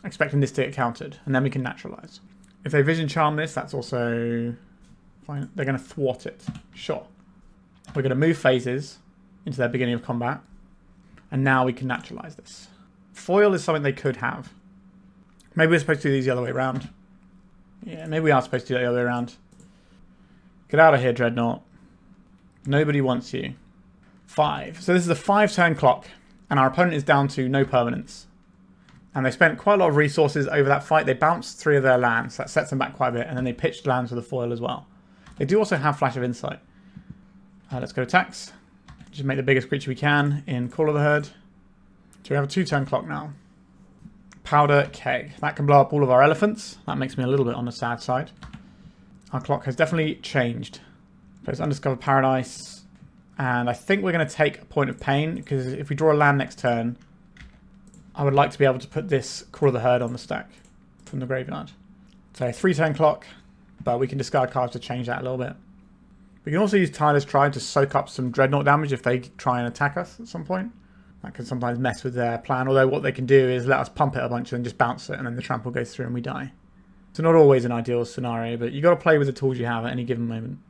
Expecting this to get countered. And then we can Naturalize. If they Vision Charm this, that's also fine. They're going to thwart it. Sure. We're going to move phases into their beginning of combat. And now we can Naturalize this. Foil is something they could have. Maybe we're supposed to do these the other way around. Yeah, maybe we are supposed to do that the other way around. Get out of here, Dreadnought. Nobody wants you. 5. So this is a 5-turn clock. And our opponent is down to no permanence. And they spent quite a lot of resources over that fight. They bounced 3 of their lands. So that sets them back quite a bit. And then they pitched lands with a foil as well. They do also have Flash of Insight. Let's go attacks. Just make the biggest creature we can in Call of the Herd. So we have a 2-turn clock now. Powder Keg. That can blow up all of our elephants. That makes me a little bit on the sad side. Our clock has definitely changed. There's Undiscovered Paradise. And I think we're going to take a Point of Pain, because if we draw a land next turn, I would like to be able to put this Call of the Herd on the stack from the graveyard. So 3-turn clock, but we can discard cards to change that a little bit. We can also use Tireless Tribe to soak up some Dreadnought damage if they try and attack us at some point. That can sometimes mess with their plan, although what they can do is let us pump it a bunch and then just bounce it, and then the trample goes through and we die. So not always an ideal scenario, but you got to play with the tools you have at any given moment.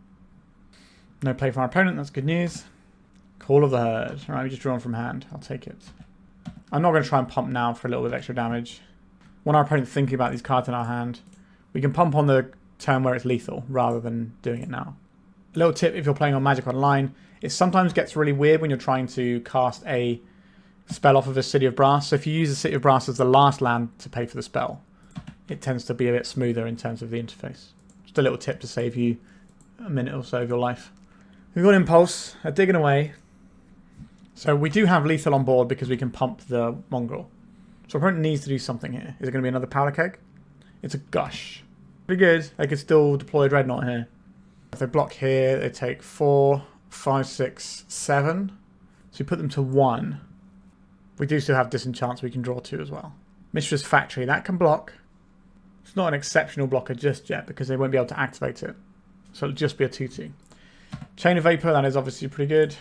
No play from our opponent, that's good news. Call of the Herd. Alright, we just drawn from hand. I'll take it. I'm not going to try and pump now for a little bit of extra damage. Want our opponent thinking about these cards in our hand. We can pump on the turn where it's lethal, rather than doing it now. Little tip if you're playing on Magic Online, it sometimes gets really weird when you're trying to cast a spell off of a City of Brass. So if you use the City of Brass as the last land to pay for the spell, it tends to be a bit smoother in terms of the interface. Just a little tip to save you a minute or so of your life. We've got Impulse, digging away. So we do have lethal on board because we can pump the Mongrel. So our opponent needs to do something here. Is it going to be another Powder Keg? It's a Gush. Pretty good. They could still deploy a Dreadnought here. If they block here, they take 4, 5, 6, 7. So we put them to 1. We do still have Disenchant, so we can draw 2 as well. Mistress Factory, that can block. It's not an exceptional blocker just yet because they won't be able to activate it. So it'll just be a 2-2. Chain of Vapor, that is obviously pretty good.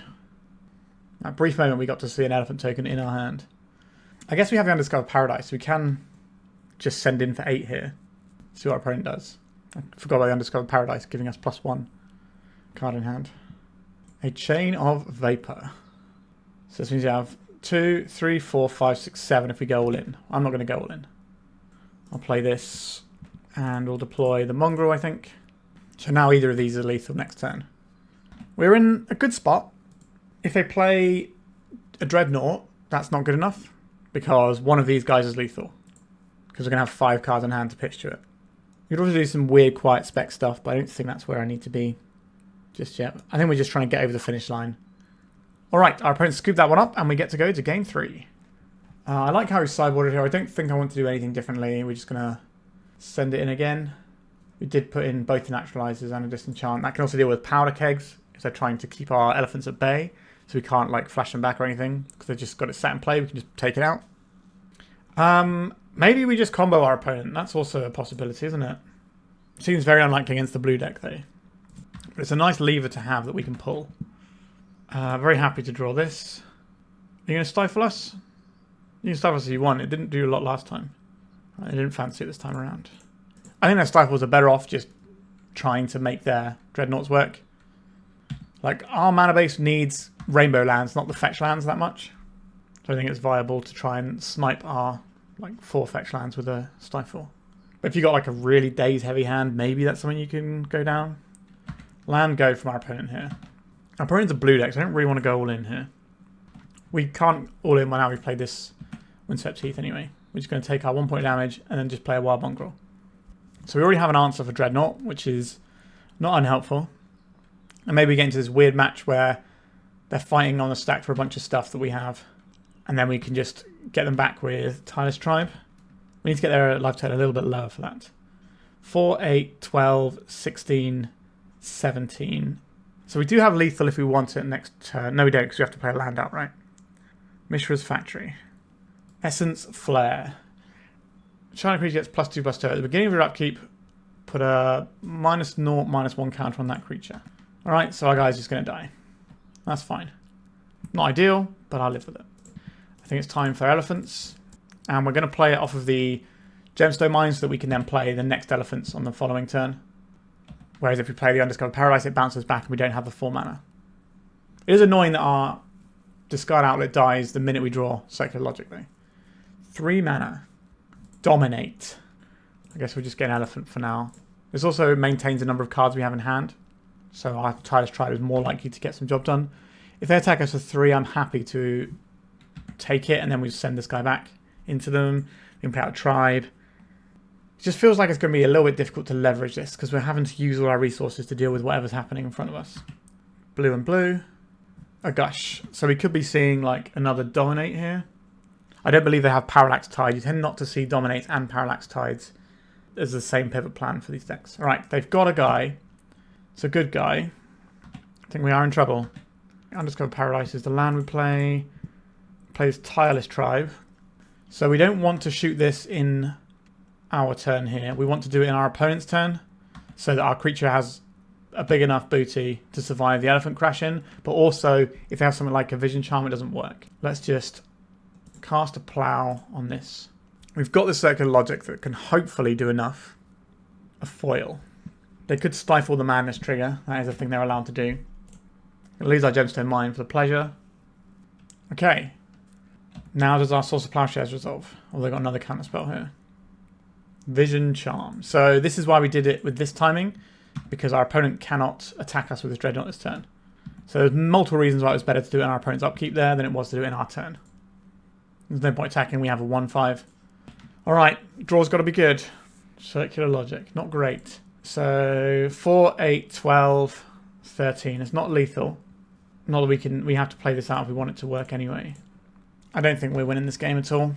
That brief moment we got to see an elephant token in our hand. I guess we have the Undiscovered Paradise, so we can just send in for 8 here. See what our opponent does. I forgot about the Undiscovered Paradise giving us +1 card in hand. A Chain of Vapor. So this means you have 2, 3, 4, 5, 6, 7 if we go all in. I'm not going to go all in. I'll play this and we'll deploy the Mongrel, I think. So now either of these are lethal next turn. We're in a good spot. If they play a Dreadnought, that's not good enough because one of these guys is lethal. Because we're going to have 5 cards in hand to pitch to it. We could also do some weird quiet spec stuff, but I don't think that's where I need to be just yet. I think we're just trying to get over the finish line. Alright, our opponent scooped that one up and we get to go to game 3. I like how we sideboarded here. I don't think I want to do anything differently. We're just going to send it in again. We did put in both the Naturalizers and a Disenchant. That can also deal with Powder Kegs if they're trying to keep our elephants at bay. So we can't like flash them back or anything because they've just got it sat in play. We can just take it out. Maybe we just combo our opponent. That's also a possibility, isn't it? Seems very unlikely against the blue deck though. But it's a nice lever to have that we can pull. Very happy to draw this. Are you going to stifle us? You can stifle us if you want. It didn't do a lot last time. I didn't fancy it this time around. I think their stifles are better off just trying to make their Dreadnoughts work. Like, our mana base needs rainbow lands, not the fetch lands that much. So I think it's viable to try and snipe our like 4 fetch lands with a stifle. But if you got like a really daze heavy hand, maybe that's something you can go down. Land go from our opponent here. Our opponent's a blue deck, so I don't really want to go all in here. We can't all in by now we've played this Windswept Heath anyway. We're just going to take our 1 point damage and then just play a Wild Mongrel. So we already have an answer for Dreadnought, which is not unhelpful. And maybe we get into this weird match where they're fighting on the stack for a bunch of stuff that we have. And then we can just get them back with Tireless Tribe. We need to get their life total a little bit lower for that. 4, 8, 12, 16, 17. So we do have lethal if we want it next turn. No, we don't because we have to play a land outright. Mishra's Factory. Essence Flare. China creature gets +2/+2. At the beginning of your upkeep, put a -0, -1 counter on that creature. Alright, so our guy's just going to die. That's fine. Not ideal, but I'll live with it. I think it's time for elephants. And we're going to play it off of the Gemstone Mine so that we can then play the next elephants on the following turn. Whereas if we play the Undiscovered Paradise, it bounces back and we don't have the 4 mana. It is annoying that our discard outlet dies the minute we draw Circular Logic though. 3 mana. Dominate. I guess we'll just get an elephant for now. This also maintains the number of cards we have in hand. So our Tireless Tribe is more likely to get some job done. If they attack us for 3, I'm happy to take it and then we send this guy back into them. We can play out a Tribe. It just feels like it's going to be a little bit difficult to leverage this because we're having to use all our resources to deal with whatever's happening in front of us. Blue and blue. a gush. So we could be seeing like another Dominate here. I don't believe they have Parallax Tide. You tend not to see Dominates and Parallax Tides as the same pivot plan for these decks. All right, they've got a guy. It's a good guy. I think we are in trouble. Undiscovered Paradise is the land we play. Plays Tireless Tribe. So we don't want to shoot this in our turn here. We want to do it in our opponent's turn so that our creature has a big enough booty to survive the elephant crash in. But also, if they have something like a Vision Charm, it doesn't work. Let's just cast a Plow on this. We've got the Circular Logic that can hopefully do enough. A foil. They could stifle the Madness trigger. That is a thing they're allowed to do. It leaves our Gemstone Mine for the pleasure. Okay. Now does our Source of Plowshares resolve? Oh, they've got another counter spell here. Vision Charm. So this is why we did it with this timing, because our opponent cannot attack us with his Dreadnought this turn. So there's multiple reasons why it was better to do it in our opponent's upkeep there than it was to do it in our turn. There's no point attacking. We have a 1-5. Alright, draw's got to be good. Circular Logic. Not great. So 4, 8, 12, 13. It's not lethal. Not that we have to play this out if we want it to work anyway. I don't think we're winning this game at all.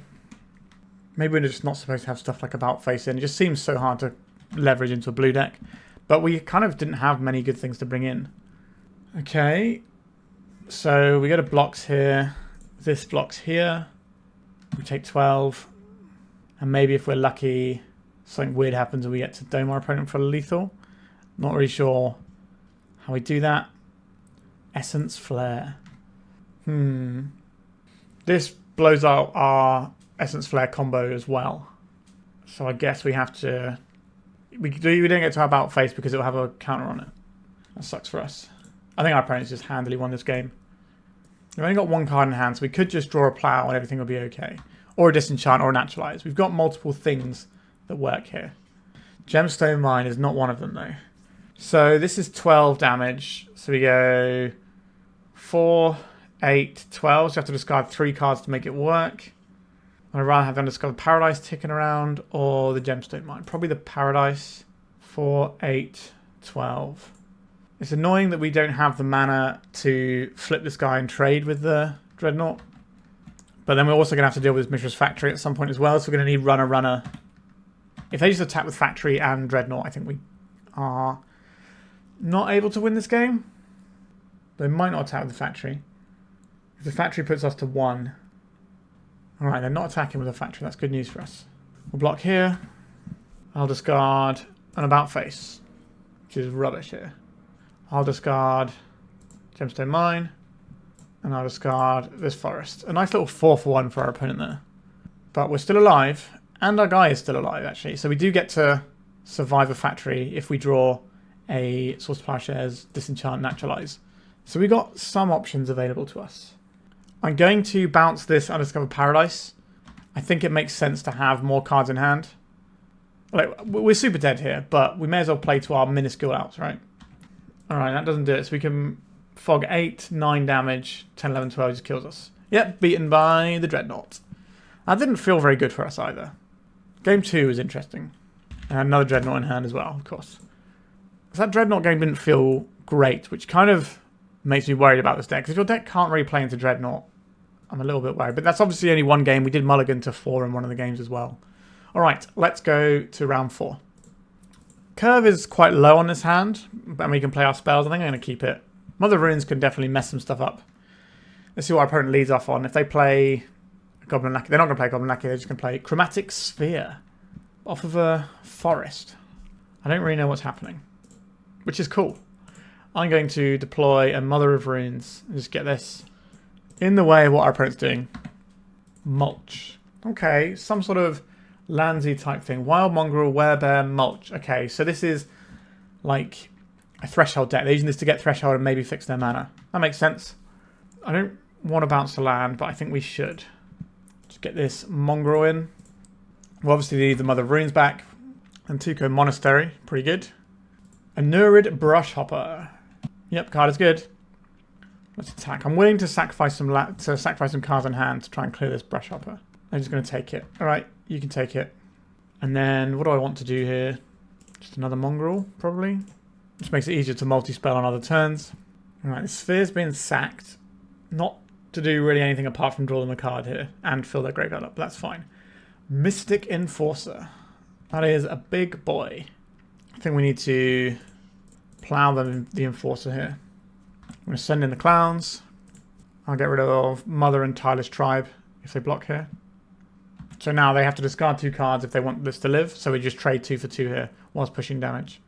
Maybe we're just not supposed to have stuff like About Face in. It just seems so hard to leverage into a blue deck. But we kind of didn't have many good things to bring in. Okay. So we go to blocks here. This blocks here. We take 12. And maybe if we're lucky, something weird happens and we get to dome our opponent for lethal. Not really sure how we do that. Essence Flare. This blows out our Essence Flare combo as well. So I guess we have to... We don't get to About Face because it'll have a counter on it. That sucks for us. I think our opponent's just handily won this game. We've only got one card in hand, so we could just draw a Plow and everything will be okay. Or a Disenchant or a Naturalize. We've got multiple things that work here. Gemstone Mine is not one of them though. So this is 12 damage. So we go 4, 8, 12. So you have to discard 3 cards to make it work. I'd rather have Undiscovered Paradise ticking around or the Gemstone Mine. Probably the Paradise. 4, 8, 12. It's annoying that we don't have the mana to flip this guy and trade with the Dreadnought. But then we're also going to have to deal with Mishra's Factory at some point as well. So we're going to need runner. If they just attack with Factory and Dreadnought, I think we are not able to win this game. They might not attack with the Factory. If the Factory puts us to 1. Alright, they're not attacking with a Factory. That's good news for us. We'll block here. I'll discard an About Face, which is rubbish here. I'll discard Gemstone Mine. And I'll discard this Forest. A nice little 4-for-1 for our opponent there. But we're still alive. And our guy is still alive, actually. So we do get to survive a Factory if we draw a Source of Plowshares, Disenchant, Naturalize. So we've got some options available to us. I'm going to bounce this Undiscovered Paradise. I think it makes sense to have more cards in hand. Like, we're super dead here, but we may as well play to our minuscule outs, right? Alright, that doesn't do it. So we can fog 8, 9 damage, 10, 11, 12 just kills us. Yep, beaten by the Dreadnought. That didn't feel very good for us either. Game 2 was interesting. And another Dreadnought in hand as well, of course. So that Dreadnought game didn't feel great, which kind of makes me worried about this deck. Because if your deck can't really play into Dreadnought, I'm a little bit worried. But that's obviously only one game. We did mulligan to 4 in one of the games as well. Alright, let's go to round 4. Curve is quite low on this hand, and we can play our spells. I think I'm going to keep it. Mother of Runes can definitely mess some stuff up. Let's see what our opponent leads off on. If they play Goblin Lackey, they're not going to play Goblin Lackey, they're just going to play Chromatic Sphere off of a Forest. I don't really know what's happening, which is cool. I'm going to deploy a Mother of Runes and just get this in the way of what our opponent's doing. Mulch. Okay, some sort of landsy type thing. Wild Mongrel, Werebear, Mulch. Okay, so this is like a Threshold deck. They're using this to get Threshold and maybe fix their mana. That makes sense. I don't want to bounce the land, but I think we should. Just get this Mongrel in. We'll obviously need the Mother of Runes back. And Tuco Monastery. Pretty good. A Nurid Brushhopper. Yep, card is good. Let's attack. I'm willing to sacrifice some cards in hand to try and clear this Brushhopper. I'm just going to take it. Alright, you can take it. And then what do I want to do here? Just another Mongrel, probably. Which makes it easier to multi-spell on other turns. Alright, the Sphere's been sacked. not to do really anything apart from draw them a card here and fill their graveyard up. That's fine. Mystic Enforcer. That is a big boy. I think we need to plow the Enforcer here. I'm going to send in the clowns. I'll get rid of Mother and Tireless Tribe if they block here. So now they have to discard 2 cards if they want this to live. So we just trade 2 for 2 here whilst pushing damage.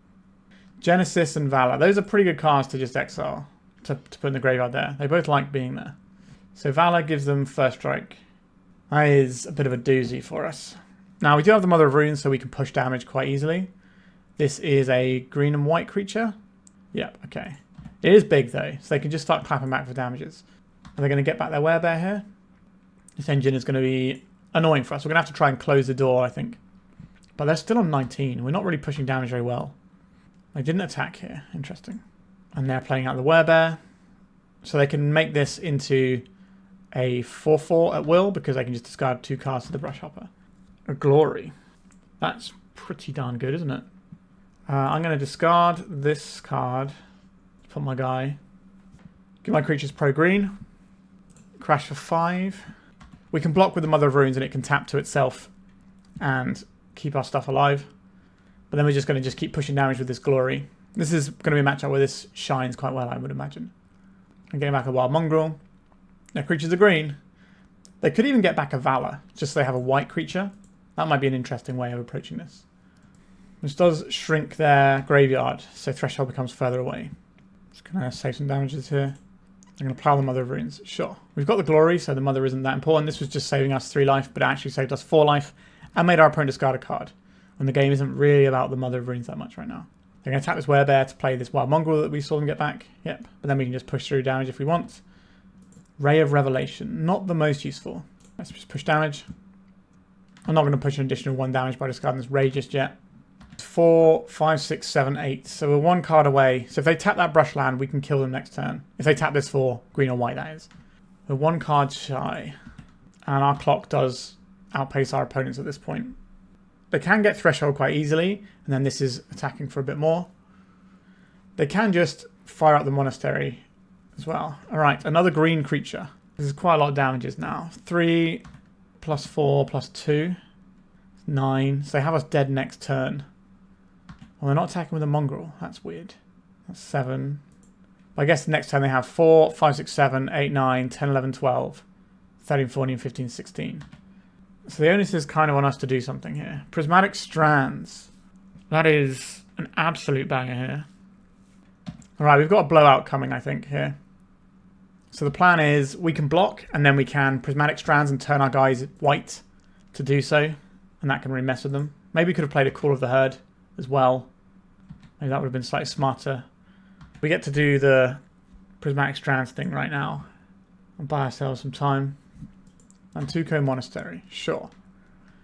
Genesis and Valor. Those are pretty good cards to just exile. To put in the graveyard there. They both like being there. So Valor gives them first strike. That is a bit of a doozy for us. Now we do have the Mother of Runes, so we can push damage quite easily. This is a green and white creature. Yep, okay. It is big though, so they can just start clapping back for damages. Are they going to get back their Werebear here? This engine is going to be annoying for us. We're going to have to try and close the door, I think. But they're still on 19. We're not really pushing damage very well. They didn't attack here. Interesting. And they're playing out the Werebear. So they can make this into a 4/4 at will because they can just discard 2 cards to the Brush Hopper. A Glory. That's pretty darn good, isn't it? I'm going to discard this card. Put my guy. Give my creatures pro green. Crash for 5. We can block with the Mother of Runes and it can tap to itself and keep our stuff alive. But then we're just going to keep pushing damage with this Glory. This is going to be a matchup where this shines quite well, I would imagine. I'm getting back a Wild Mongrel. Their creatures are green. They could even get back a Valor, just so they have a white creature. That might be an interesting way of approaching this. This does shrink their graveyard, so Threshold becomes further away. Just going to save some damages here. I'm going to plow the Mother of Runes. Sure. We've got the Glory, so the Mother isn't that important. This was just saving us 3 life, but it actually saved us 4 life and made our opponent discard a card. When the game isn't really about the Mother of Runes that much right now. They're going to attack this Werebear to play this Wild Mongrel that we saw them get back. Yep. But then we can just push through damage if we want. Ray of Revelation. Not the most useful. Let's just push damage. I'm not going to push an additional 1 damage by discarding this Ray just yet. 4, 5, 6, 7, 8. So we're 1 card away. So if they tap that brush land, we can kill them next turn. If they tap this for green or white, that is. We're 1 card shy. And our clock does outpace our opponents at this point. They can get Threshold quite easily, and then this is attacking for a bit more. They can just fire out the Monastery as well. Alright, another green creature. This is quite a lot of damages now. 3 plus 4 plus 2. 9. So they have us dead next turn. Well, they're not attacking with a Mongrel. That's weird. That's 7. But I guess next turn they have 4, 5, 6, 7, 8, 9, 10, 11, 12, 13, 14, 15, 16. So the onus is kind of on us to do something here. Prismatic Strands. That is an absolute banger here. Alright, we've got a blowout coming, I think, here. So the plan is we can block, and then we can Prismatic Strands and turn our guys white to do so. And that can really mess with them. Maybe we could have played a Call of the Herd as well. Maybe that would have been slightly smarter. We get to do the Prismatic Strands thing right now. And buy ourselves some time. And Tuco Monastery. Sure.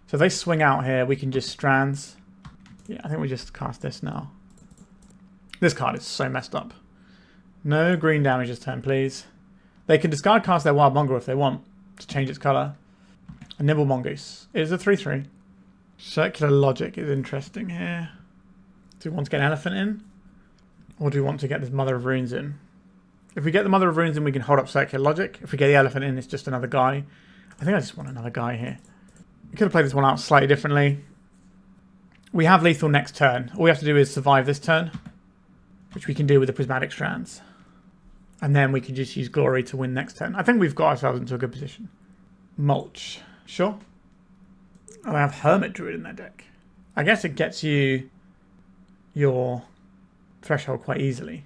So if they swing out here, we can just Strands. Yeah, I think we just cast this now. This card is so messed up. No green damage this turn, please. They can discard cast their Wild Mongrel if they want to change its colour. A Nibble Mongoose. It is a 3/3. Circular Logic is interesting here. Do we want to get an Elephant in? Or do we want to get this Mother of Runes in? If we get the Mother of Runes in, we can hold up Circular Logic. If we get the Elephant in, it's just another guy. I think I just want another guy here. We could have played this one out slightly differently. We have lethal next turn. All we have to do is survive this turn, which we can do with the Prismatic Strands. And then we can just use Glory to win next turn. I think we've got ourselves into a good position. Mulch. Sure. Oh, they have Hermit Druid in their deck. I guess it gets you your Threshold quite easily.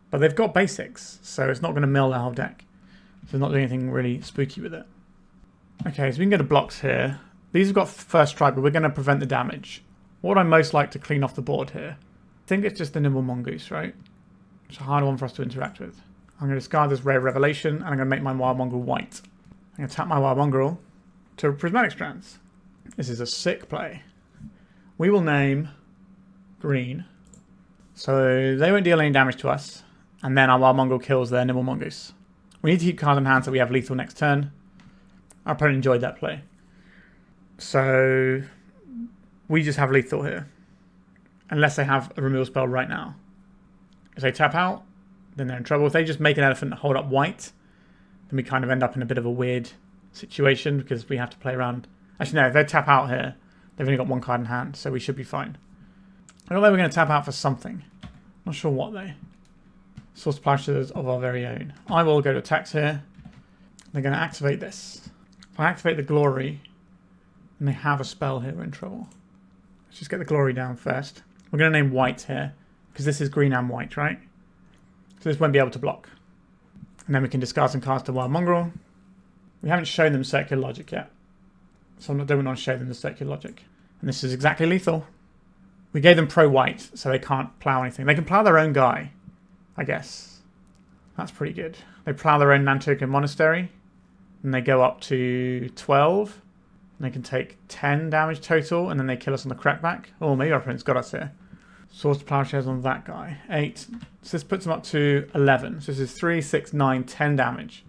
But they've got basics, so it's not going to mill their whole deck. So they're not doing anything really spooky with it. Okay, so we can go to blocks here. These have got first strike, but we're going to prevent the damage. What would I most like to clean off the board here? I think it's just the Nimble Mongoose, right? It's a hard one for us to interact with. I'm going to discard this Ray of Revelation, and I'm going to make my Wild Mongrel white. I'm going to tap my Wild Mongrel to Prismatic Strands. This is a sick play. We will name green. So they won't deal any damage to us. And then our Wild Mongrel kills their Nimble Mongoose. We need to keep cards in hand so we have lethal next turn. Our opponent enjoyed that play. So we just have lethal here. Unless they have a removal spell right now. If they tap out, then they're in trouble. If they just make an elephant hold up white, then we kind of end up in a bit of a weird situation because we have to play around. Actually, no, if they tap out here, they've only got one card in hand, so we should be fine. I don't know, we're going to tap out for something. Not sure what though. Source Plowshares of our very own. I will go to attacks here. They're going to activate this. If I activate the Glory, and they have a spell here, we're in trouble. Let's just get the Glory down first. We're going to name white here, because this is green and white, right? So this won't be able to block. And then we can discard some cards to Wild Mongrel. We haven't shown them Circular Logic yet. So I don't want to show them the Circular Logic. And this is exactly lethal. We gave them pro-white, so they can't plow anything. They can plow their own guy, I guess. That's pretty good. They plow their own Nantucket Monastery. And they go up to 12. And they can take 10 damage total, and then they kill us on the crackback. Oh, maybe our opponent's got us here. Source Plowshares on that guy. 8. So this puts them up to 11. So this is 3, 6, 9, 10 damage.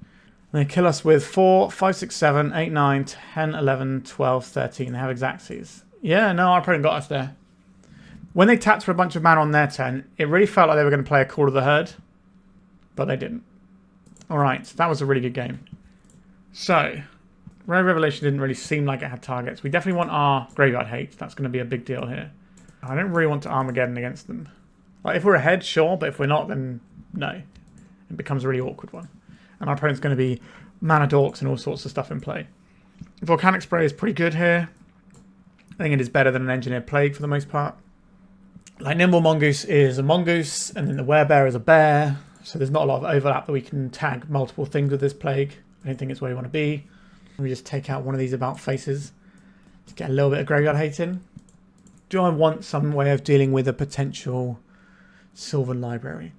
And they kill us with 4, 5, 6, 7, 8, 9, 10, 11, 12, 13. They have Exactsies. Yeah, no, our opponent got us there. When they tapped for a bunch of mana on their turn, it really felt like they were going to play a Call of the Herd. But they didn't. Alright, so that was a really good game. So, Rare Revelation didn't really seem like it had targets. We definitely want our Graveyard Hate. That's going to be a big deal here. I don't really want to Armageddon against them. Like, if we're ahead, sure, but if we're not, then no. It becomes a really awkward one. And our opponent's going to be Mana Dorks and all sorts of stuff in play. Volcanic Spray is pretty good here. I think it is better than an Engineered Plague for the most part. Like, Nimble Mongoose is a mongoose, and then the Werebear is a bear. So there's not a lot of overlap that we can tag multiple things with this plague. I don't think it's where we want to be. We just take out one of these about faces to get a little bit of Graveyard Hate in. Do I want some way of dealing with a potential Sylvan Library?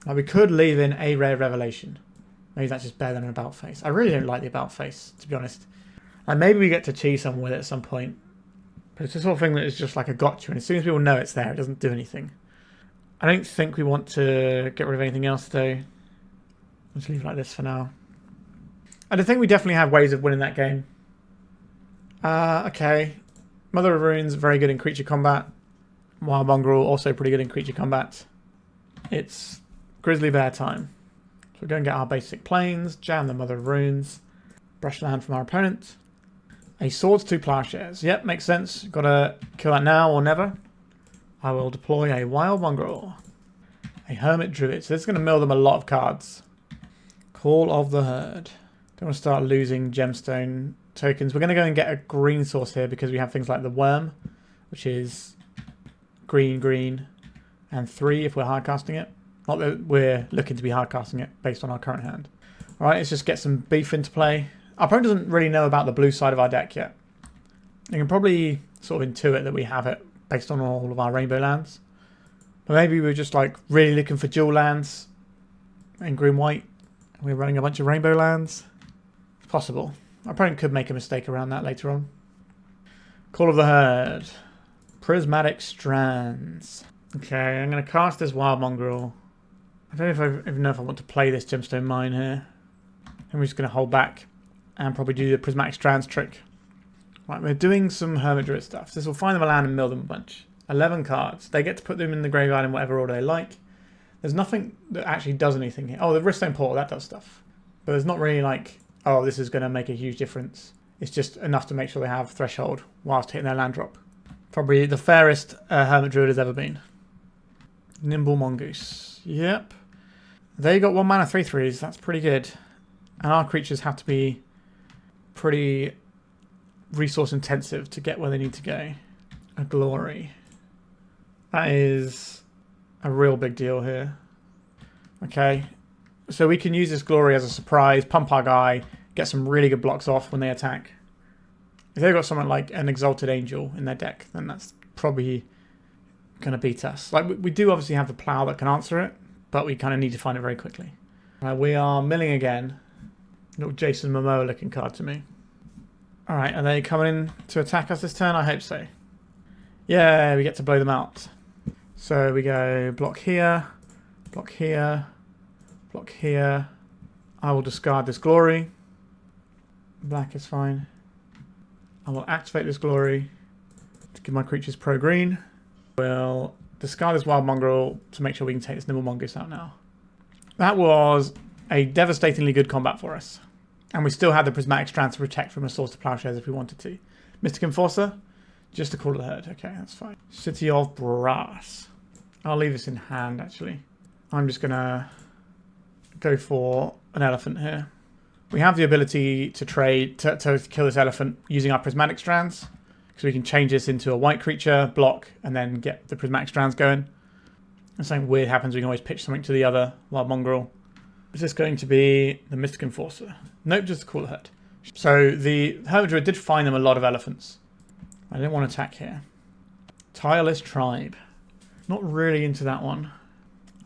Now, we could leave in a Rare Revelation. Maybe that's just better than an about face. I really don't like the about face, to be honest. And maybe we get to cheese someone with it at some point. But it's the sort of thing that is just like a gotcha, and as soon as people know it's there, it doesn't do anything. I don't think we want to get rid of anything else, though. Let's leave it like this for now. I think we definitely have ways of winning that game. Okay. Mother of Runes, very good in creature combat. Wild Mongrel, also pretty good in creature combat. It's Grizzly Bear time. So we're going to get our basic planes, jam the Mother of Runes, brush land from our opponent. A Swords, 2 Plowshares. Yep, makes sense. Got to kill that now or never. I will deploy a Wild Mongrel. A Hermit Druid. So this is going to mill them a lot of cards. Call of the Herd. Don't want to start losing gemstone tokens. We're going to go and get a green source here because we have things like the Worm, which is green, green, and 3 if we're hardcasting it. Not that we're looking to be hardcasting it based on our current hand. Alright, let's just get some beef into play. Our opponent doesn't really know about the blue side of our deck yet. You can probably sort of intuit that we have it based on all of our rainbow lands. But maybe we're just like really looking for dual lands in green-white. We're running a bunch of rainbow lands. It's possible. Our opponent could make a mistake around that later on. Call of the Herd. Prismatic Strands. Okay, I'm going to cast this Wild Mongrel. I don't know if I even know if I want to play this Gemstone Mine here. And we're just going to hold back and probably do the Prismatic Strands trick. Right, we're doing some Hermit Druid stuff. So this will find them a land and mill them a bunch. 11 cards. They get to put them in the graveyard in whatever order they like. There's nothing that actually does anything here. Oh, the Wriststone Portal, that does stuff. But there's not really like, oh, this is going to make a huge difference. It's just enough to make sure they have Threshold whilst hitting their land drop. Probably the fairest Hermit Druid has ever been. Nimble Mongoose. Yep. They got 1 mana 3/3s. That's pretty good. And our creatures have to be pretty resource intensive to get where they need to go. A Glory. That is a real big deal here. Okay. So we can use this Glory as a surprise, pump our guy, get some really good blocks off when they attack. If they've got someone like an Exalted Angel in their deck, then that's probably going to beat us. Like, we do obviously have the Plow that can answer it, but we kind of need to find it very quickly. We are milling again. Little Jason Momoa looking card to me. Alright, are they coming in to attack us this turn? I hope so. Yeah, we get to blow them out. So we go block here, block here, block here. I will discard this Glory. Black is fine. I will activate this Glory to give my creatures pro-green. We'll discard this Wild Mongrel to make sure we can take this Nimble Mongoose out now. That was a devastatingly good combat for us. And we still had the Prismatic Strands to protect from a source of Plowshares if we wanted to. Mystic Enforcer, just to call the herd. Okay, that's fine. City of Brass. I'll leave this in hand, actually. I'm just going to go for an elephant here. We have the ability to trade, to kill this elephant using our Prismatic Strands. So we can change this into a white creature, block, and then get the Prismatic Strands going. If something weird happens, we can always pitch something to the other Wild Mongrel. Is this going to be the Mystic Enforcer? Nope, just a cool herd. So the Hermit Druid did find them a lot of elephants. I didn't want to attack here. Tireless Tribe. Not really into that one.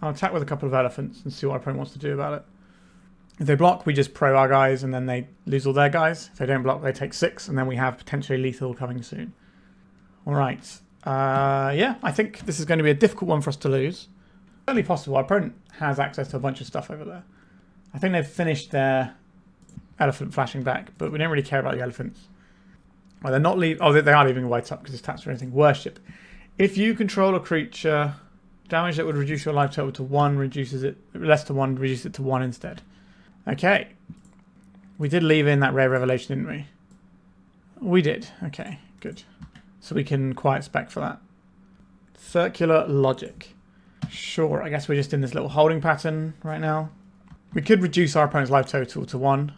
I'll attack with a couple of elephants and see what our opponent wants to do about it. If they block, we just pro our guys and then they lose all their guys. If they don't block, they take 6 and then we have potentially lethal coming soon. Alright. Yeah, I think this is going to be a difficult one for us to lose. Certainly possible. Our opponent has access to a bunch of stuff over there. I think they've finished their elephant flashing back, but we don't really care about the elephants. Well, they're not leaving. Oh, they are leaving white up because it's tapped or anything. Worship. If you control a creature, damage that would reduce your life total to 1 reduces it less to 1, reduce it to 1 instead. Okay. We did leave in that rare revelation, didn't we? We did. Okay, good. So we can quiet spec for that. Circular Logic. Sure, I guess we're just in this little holding pattern right now. We could reduce our opponent's life total to 1,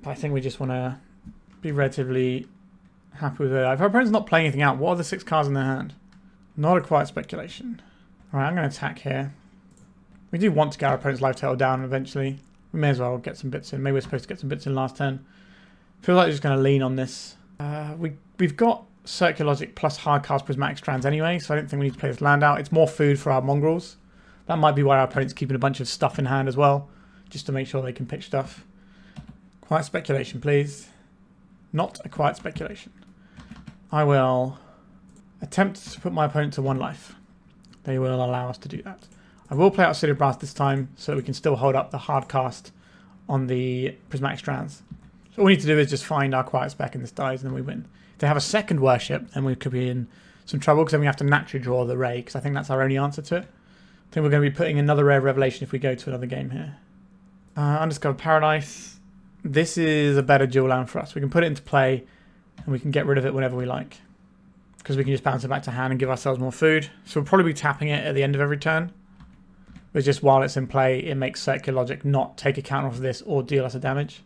but I think we just want to be relatively happy with it. If our opponent's not playing anything out, what are the 6 cards in their hand? Not a quiet speculation. Alright, I'm going to attack here. We do want to get our opponent's life total down eventually. We may as well get some bits in. Maybe we're supposed to get some bits in last turn. Feel like we're just going to lean on this. We've got Circular Logic plus Hardcast Prismatic Strands anyway, so I don't think we need to play this land out. It's more food for our mongrels. That might be why our opponent's keeping a bunch of stuff in hand as well, just to make sure they can pitch stuff. Quiet speculation, please. Not a quiet speculation. I will attempt to put my opponent to 1 life. They will allow us to do that. I will play out City of Brass this time so we can still hold up the hard cast on the Prismatic Strands. So all we need to do is just find our quiet spec and this dies and then we win. If they have a second worship, then we could be in some trouble because then we have to naturally draw the ray because I think that's our only answer to it. I think we're going to be putting another rare revelation if we go to another game here. Undiscovered Paradise. This is a better dual land for us. We can put it into play and we can get rid of it whenever we like. Because we can just bounce it back to hand and give ourselves more food. So we'll probably be tapping it at the end of every turn. But just while it's in play, it makes Circular Logic not take account of this or deal us a damage.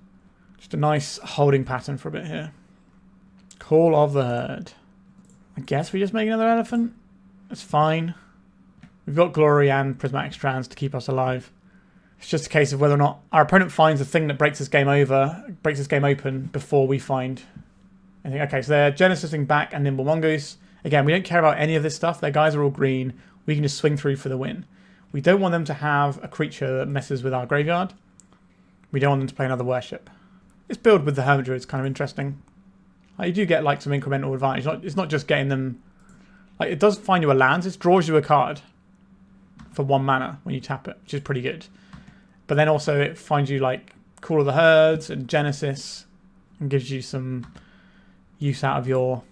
Just a nice holding pattern for a bit here. Call of the Herd. I guess we just make another elephant. That's fine. We've got Glory and Prismatic Strands to keep us alive. It's just a case of whether or not our opponent finds the thing that breaks this game open before we find anything. Okay, so they're Genesising back and Nimble Mongoose. Again, we don't care about any of this stuff. Their guys are all green. We can just swing through for the win. We don't want them to have a creature that messes with our graveyard. We don't want them to play another worship. This build with the Hermit Druid is kind of interesting. You do get like some incremental advantage. It's not just getting them... Like, it does find you a land. It draws you a card for 1 mana when you tap it, which is pretty good. But then also it finds you like Call of the Herds and Genesis and gives you some use out of your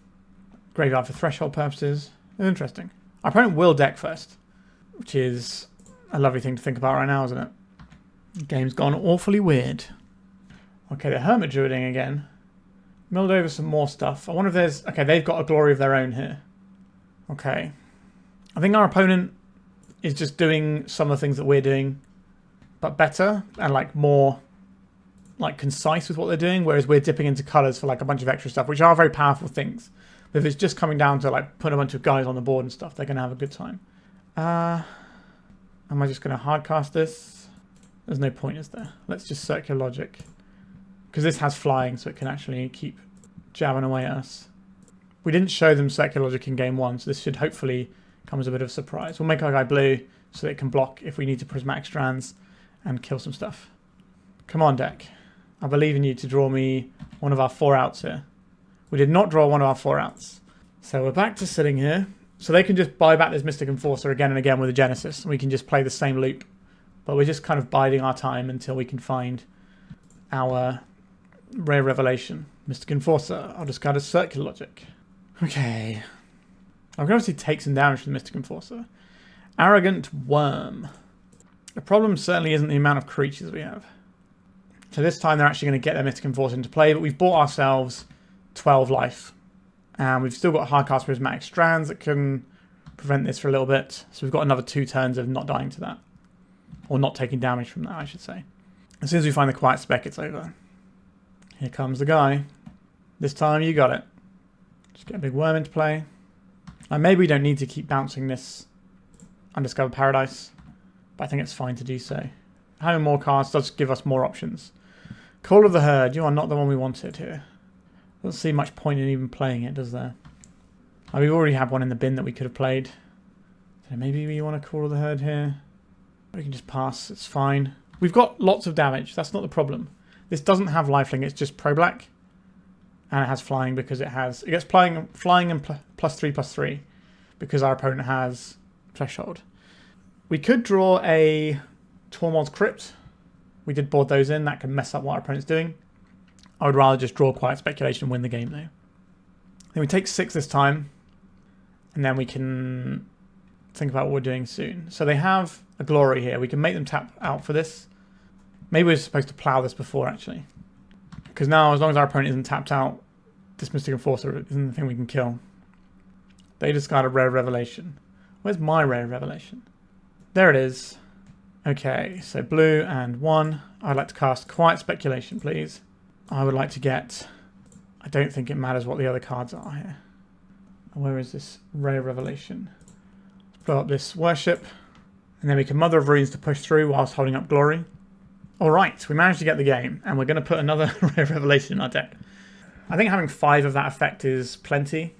graveyard for threshold purposes. It's interesting. Our opponent will deck first, which is a lovely thing to think about right now, isn't it? The game's gone awfully weird. Okay, they're Hermit Druiding again. Milled over some more stuff. I wonder if there's... Okay, they've got a glory of their own here. Okay. I think our opponent is just doing some of the things that we're doing, but better and like more like concise with what they're doing, whereas we're dipping into colours for like a bunch of extra stuff, which are very powerful things. But if it's just coming down to like putting a bunch of guys on the board and stuff, they're going to have a good time. Am I just going to hardcast this? There's no point, is there? Let's just Circular Logic. Because this has flying, so it can actually keep jabbing away at us. We didn't show them Circular Logic in game 1, so this should hopefully come as a bit of a surprise. We'll make our guy blue so that it can block if we need to Prismatic Strands and kill some stuff. Come on, deck. I believe in you to draw me one of our 4 outs here. We did not draw one of our 4 outs. So we're back to sitting here. So they can just buy back this Mystic Enforcer again and again with a Genesis, and we can just play the same loop. But we're just kind of biding our time until we can find our rare revelation. Mystic Enforcer. I'll discard a Circular Logic. Okay. I can obviously take some damage from the Mystic Enforcer. Arrogant Wurm. The problem certainly isn't the amount of creatures we have. So this time they're actually going to get their Mystic Enforcer into play, but we've bought ourselves 12 life. And we've still got hard-cast Prismatic Strands that can prevent this for a little bit. So we've got another 2 turns of not dying to that. Or not taking damage from that, I should say. As soon as we find the Quiet Spec, it's over. Here comes the guy. This time you got it. Just get a big worm into play. And maybe we don't need to keep bouncing this Undiscovered Paradise. But I think it's fine to do so. Having more cards does give us more options. Call of the Herd. You are not the one we wanted here. Doesn't see much point in even playing it, does there? Oh, we already have one in the bin that we could have played. So maybe we want to Call of the Herd here. We can just pass. It's fine. We've got lots of damage. That's not the problem. This doesn't have lifelink. It's just pro black. And it has flying because it gets flying and +3/+3 because our opponent has threshold. We could draw a Tormod's Crypt. We did board those in. That can mess up what our opponent's doing. I would rather just draw Quiet Speculation and win the game though. Then we take 6 this time. And then we can think about what we're doing soon. So they have a Glory here. We can make them tap out for this. Maybe we're supposed to plow this before actually. Because now, as long as our opponent isn't tapped out, this Mystic Enforcer isn't the thing we can kill. They discard a Rare Revelation. Where's my Rare Revelation? There it is. Okay, so blue and 1. I'd like to cast Quiet Speculation, please. I would like to get... I don't think it matters what the other cards are here. Where is this Rare Revelation? Let's blow up this Worship. And then we can Mother of Runes to push through whilst holding up Glory. Alright, we managed to get the game, and we're going to put another Rare Revelation in our deck. I think having 5 of that effect is plenty.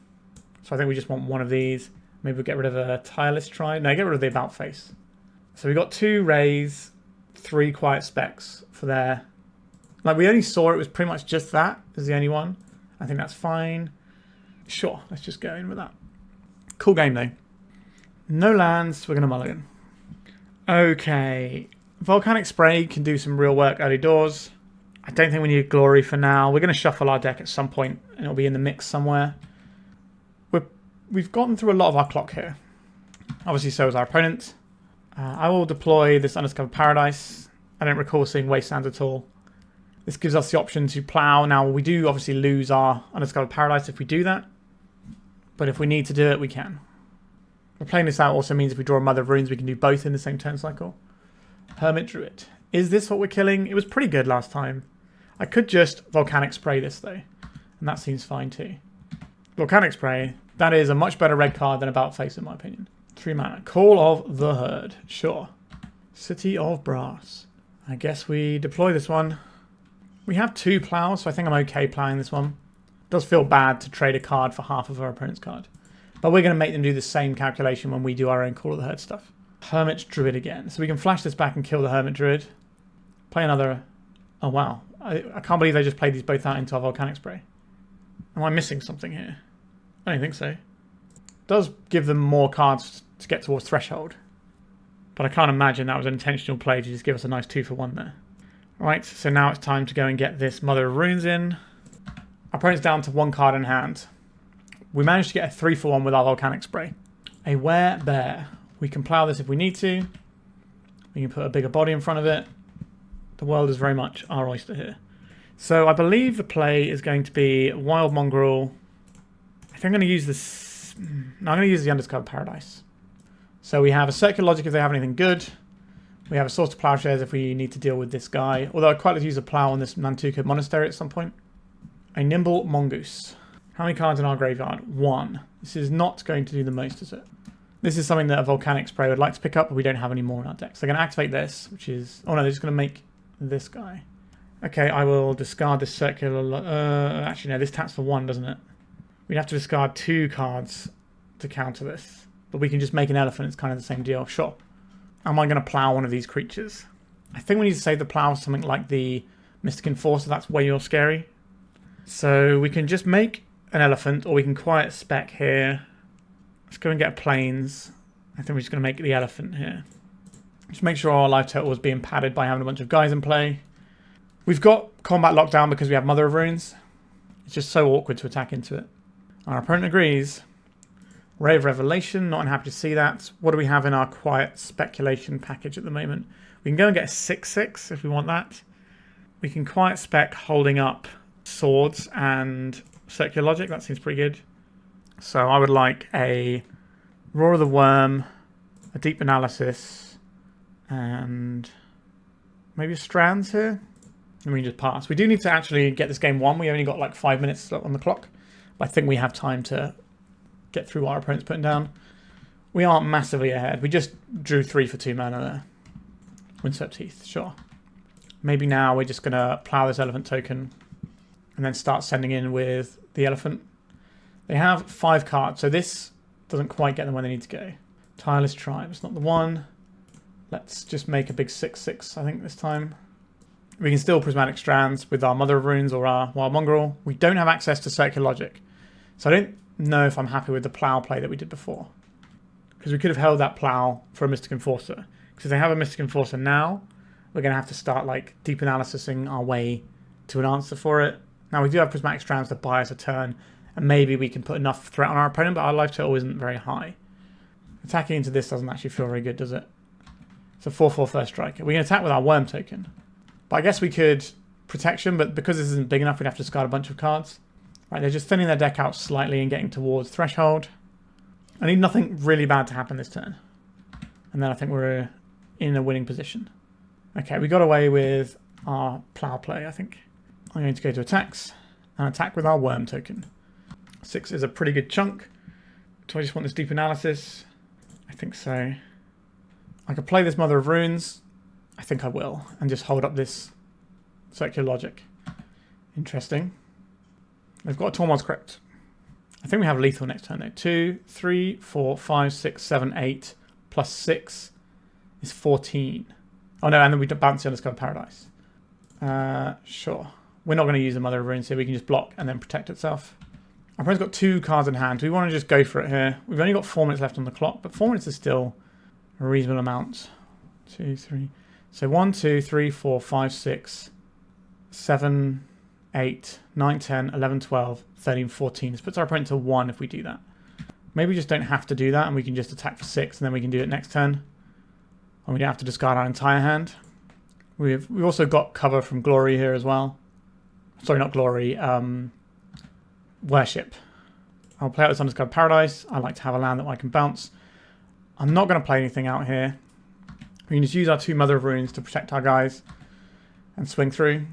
So I think we just want one of these. Maybe we'll get rid of a Tireless Tribe. No, get rid of the About Face. So we got 2 Rays, 3 Quiet Specs for there. Like, we only saw it was pretty much just that is the only one. I think that's fine. Sure, let's just go in with that. Cool game, though. No lands, we're going to mulligan. Okay. Volcanic Spray can do some real work early doors. I don't think we need Glory for now. We're going to shuffle our deck at some point, and it'll be in the mix somewhere. We've gotten through a lot of our clock here. Obviously, so is our opponent. I will deploy this Undiscovered Paradise. I don't recall seeing Wastelands at all. This gives us the option to plow. Now, we do obviously lose our Undiscovered Paradise if we do that. But if we need to do it, we can. But playing this out also means if we draw a Mother of Runes, we can do both in the same turn cycle. Hermit Druid. Is this what we're killing? It was pretty good last time. I could just Volcanic Spray this though. And that seems fine too. Volcanic Spray. That is a much better red card than About Face in my opinion. 3 mana. Call of the Herd. Sure. City of Brass. I guess we deploy this one. We have 2 plows, so I think I'm okay plowing this one. It does feel bad to trade a card for half of our opponent's card. But we're going to make them do the same calculation when we do our own Call of the Herd stuff. Hermit Druid again. So we can flash this back and kill the Hermit Druid. Play another... Oh, wow. I can't believe they just played these both out into our Volcanic Spray. Am I missing something here? I don't think so. It does give them more cards to get towards Threshold. But I can't imagine that was an intentional play to just give us a nice 2-for-1 there. Alright, so now it's time to go and get this Mother of Runes in. Our opponent's down to 1 card in hand. We managed to get a 3-for-1 with our Volcanic Spray. A Werebear. We can plow this if we need to. We can put a bigger body in front of it. The world is very much our oyster here. So I believe the play is going to be Wild Mongrel. I think I'm going to use this... No, I'm going to use the Undiscovered Paradise. So we have a Circular Logic if they have anything good. We have a Source to Plowshares if we need to deal with this guy. Although I'd quite like to use a plow on this Nantucket Monastery at some point. A Nimble Mongoose. How many cards in our graveyard? 1. This is not going to do the most, is it? This is something that a Volcanic Spray would like to pick up, but we don't have any more in our deck. So they're going to activate this, which is... Oh no, they're just going to make this guy. Okay, I will discard this circular... actually, no, this taps for 1, doesn't it? We'd have to discard 2 cards to counter this. But we can just make an elephant. It's kind of the same deal. Sure. Am I going to plow one of these creatures? I think we need to save the plow something like the Mystic Enforcer. That's way more scary. So we can just make an elephant, or we can Quiet Spec here. Let's go and get planes. I think we're just going to make the elephant here. Just make sure our life total is being padded by having a bunch of guys in play. We've got combat lockdown because we have Mother of Runes. It's just so awkward to attack into it. Our opponent agrees. Ray of Revelation, not unhappy to see that. What do we have in our Quiet Speculation package at the moment? We can go and get a 6/6 if we want that. We can Quiet Spec holding up Swords and Circular Logic. That seems pretty good. So I would like a Roar of the Worm, a Deep Analysis, and maybe a Strands here. And we can just pass. We do need to actually get this game won. We only got like 5 minutes on the clock. But I think we have time to get through what our opponent's putting down. We aren't massively ahead. We just drew 3 for 2 mana there. Windswept Heath, sure. Maybe now we're just going to plow this elephant token and then start sending in with the elephant. They have 5 cards, so this doesn't quite get them where they need to go. Tireless Tribe, it's not the one. Let's just make a big 6/6, I think, this time. We can still Prismatic Strands with our Mother of Runes or our Wild Mongrel. We don't have access to Circular Logic, so I don't know if I'm happy with the plow play that we did before. Because we could have held that plow for a Mystic Enforcer. Because if they have a Mystic Enforcer now, we're going to have to start like deep analysising our way to an answer for it. Now we do have Prismatic Strands to buy us a turn, and maybe we can put enough threat on our opponent, but our life total isn't very high. Attacking into this doesn't actually feel very good, does it? It's a 4/4 first striker. We can attack with our Worm token. But I guess we could Protection, but because this isn't big enough, we'd have to discard a bunch of cards. Right, they're just thinning their deck out slightly and getting towards Threshold. I need nothing really bad to happen this turn. And then I think we're in a winning position. Okay, we got away with our plow play, I think. I'm going to go to attacks and attack with our Worm token. 6 is a pretty good chunk. Do I just want this deep analysis? I think so. I could play this Mother of Runes. I think I will. And just hold up this Circular Logic. Interesting. They've got a Tormod's Crypt. I think we have lethal next turn though. 2, 3, 4, 5, 6, 7, 8 plus 6 is 14. Oh no, and then we bounce the Undiscovered Paradise. Sure. We're not going to use the Mother of Runes here. We can just block and then protect itself. Our opponent's got 2 cards in hand. We want to just go for it here. We've only got 4 minutes left on the clock, but 4 minutes is still a reasonable amount. 2, 3. So 1, 2, 3, 4, 5, 6, 7, 8, 9, 10, 11, 12, 13, 14. This puts our opponent to 1 if we do that. Maybe we just don't have to do that and we can just attack for 6 and then we can do it next turn. And we don't have to discard our entire hand. We've also got cover from Glory here as well. Sorry, not Glory. Worship. I'll play out this Undiscovered Paradise. I like to have a land that I can bounce. I'm not going to play anything out here. We can just use our 2 Mother of Runes to protect our guys and swing through.